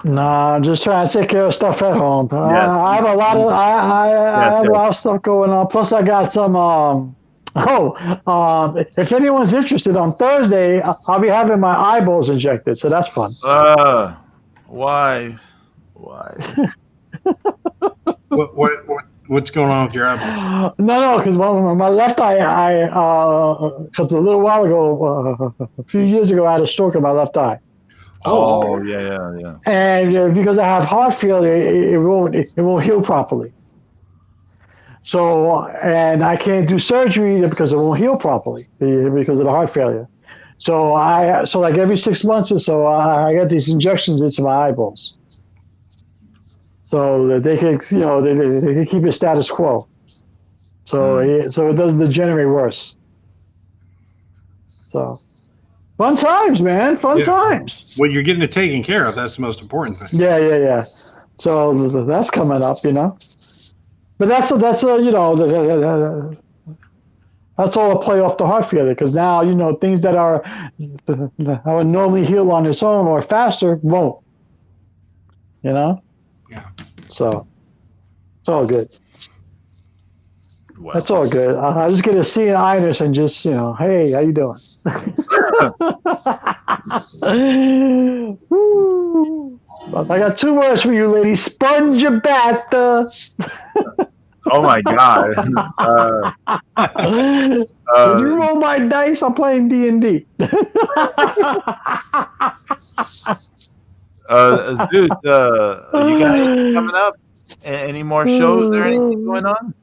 Nah, I'm just trying to take care of stuff at home. Yes. I have a lot of I have a lot of stuff going on. Plus, I got some. If anyone's interested, on Thursday I'll be having my eyeballs injected, so that's fun. Why? What's going on with your eyeballs? No, because my left eye, because a little while ago, a few years ago, I had a stroke in my left eye. Oh, yeah. And because I have heart failure, it won't heal properly. So, and I can't do surgery either because it won't heal properly because of the heart failure. So like every 6 months or so, I get these injections into my eyeballs, so that they can, they can keep it status quo. So it doesn't degenerate worse. So. Fun times, man. Fun times. Well, you're getting it taken care of. That's the most important thing. Yeah. So that's coming up, But that's that's all a play off the heart failure, because now, things that would normally heal on its own or faster won't. Yeah. So it's all good. Wow. That's all good. I just get to see an Irish and just, hey, how you doing? I got 2 words for you, lady. Sponge your bath. Oh my God. When you roll my dice, I'm playing D&D. Zeus, you got anything coming up? Any more shows or anything going on?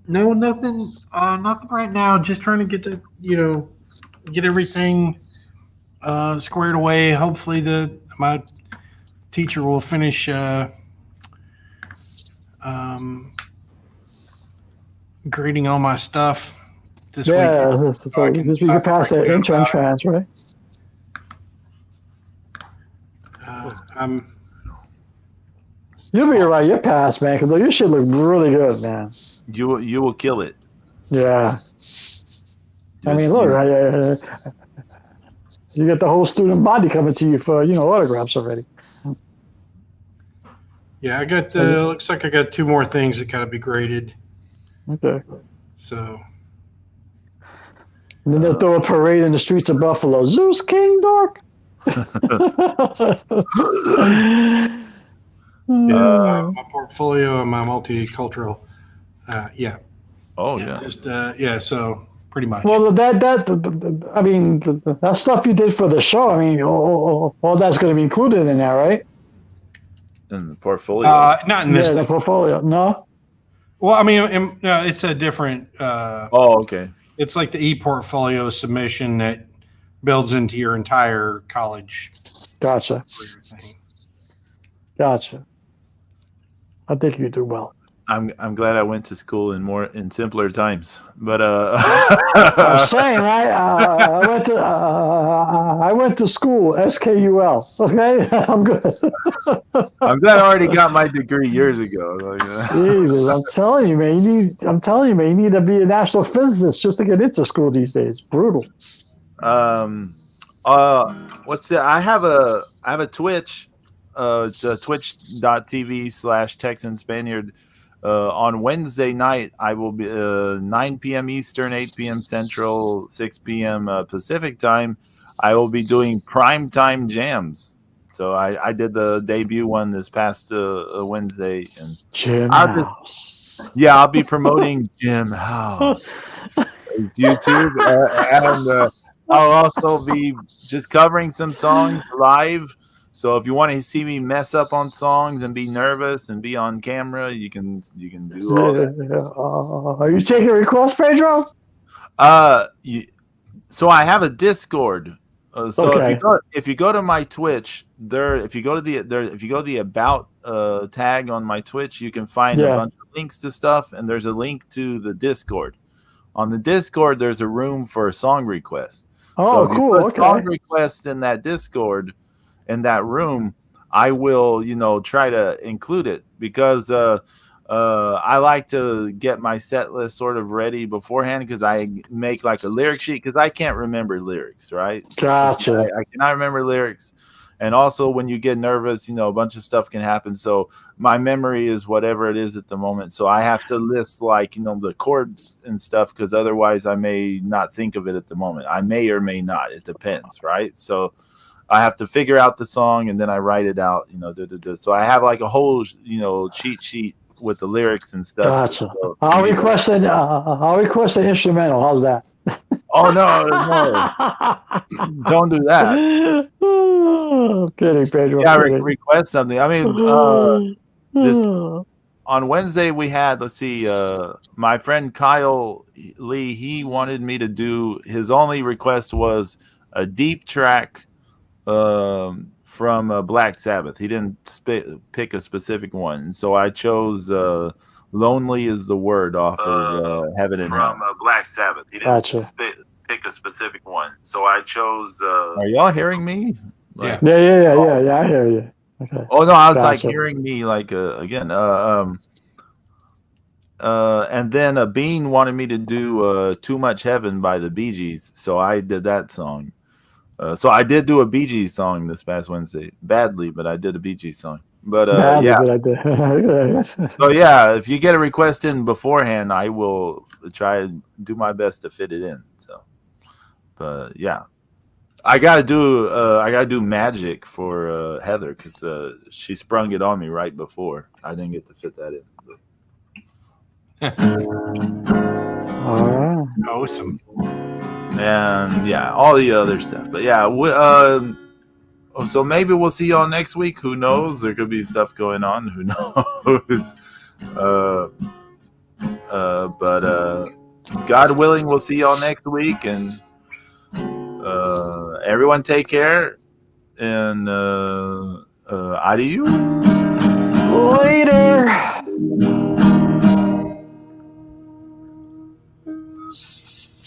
No, nothing right now. Just trying to get everything squared away. Hopefully, my teacher will finish grading all my stuff this week. Yeah, so you can pass that intern trans, right? You'll be right. You'll pass, man. Because your shit look really good, man. You will kill it. Yeah. I mean, look, you got the whole student body coming to you for autographs already. Yeah, I got looks like I got 2 more things that gotta be graded. Okay. So. And then they'll throw a parade in the streets of Buffalo. Zeus King Dork. My portfolio and my multicultural. Yeah. Oh yeah. Just so pretty much. Well, I mean, that stuff you did for the show. I mean, all that's going to be included in there, right? In the portfolio. Not in this. Yeah, the portfolio. No. Well, I mean, it's a different. Oh, okay. It's like the e-portfolio submission that builds into your entire college. Gotcha. I think you do well. I'm glad I went to school in simpler times, but I'm saying, right? I went to school, SKUL. Okay, I'm good. I'm glad I already got my degree years ago. Jesus, I'm telling you, man. You need to be a national physicist just to get into school these days. Brutal. What's it? I have a Twitch. It's twitch.tv/Texan Spaniard. On Wednesday night, I will be 9 p.m. Eastern, 8 p.m. Central, 6 p.m. Pacific time. I will be doing primetime jams. So I did the debut one this past Wednesday, and I'll be promoting Jim House. It's YouTube, and I'll also be just covering some songs live. So if you want to see me mess up on songs and be nervous and be on camera, you can do all that. Are you taking requests, Pedro? So I have a Discord. So okay. if you go to my Twitch, if you go to the about tag on my Twitch, you can find a bunch of links to stuff, and there's a link to the Discord. On the Discord, there's a room for song requests. Oh, so if cool. you put song requests in that Discord. In that room, I will, try to include it because I like to get my set list sort of ready beforehand because I make like a lyric sheet because I can't remember lyrics, right? Gotcha. I cannot remember lyrics. And also when you get nervous, a bunch of stuff can happen. So my memory is whatever it is at the moment. So I have to list like, the chords and stuff because otherwise I may not think of it at the moment. I may or may not. It depends, right? So I have to figure out the song and then I write it out, So I have like a whole, cheat sheet with the lyrics and stuff. Gotcha. So, I'll request an instrumental. How's that? Oh no. Don't do that. I'm kidding, Pedro. Yeah, request something. I mean, this on Wednesday we had, let's see, my friend Kyle Lee, he wanted me to do, his only request was a deep track from Black Sabbath. He didn't pick a specific one, so I chose "Lonely Is the Word" off of Heaven and Hell. From Black Sabbath. He didn't pick a specific one, so I chose. Are y'all hearing me? Like, yeah. I hear you. Okay. Oh no, I was like hearing me like again. And then Bean wanted me to do "Too Much Heaven" by the Bee Gees, so I did that song. So I did do a Bee Gees song this past Wednesday, badly, but I did a Bee Gees song. But badly, yeah, but I did. So yeah, if you get a request in beforehand, I will try and do my best to fit it in. So, but yeah, I gotta do Magic for Heather because she sprung it on me right before. I didn't get to fit that in. All right. Awesome. And yeah, all the other stuff. But yeah, so maybe we'll see y'all next week. Who knows? There could be stuff going on. Who knows? But God willing, we'll see y'all next week. And everyone take care, and adieu. Later.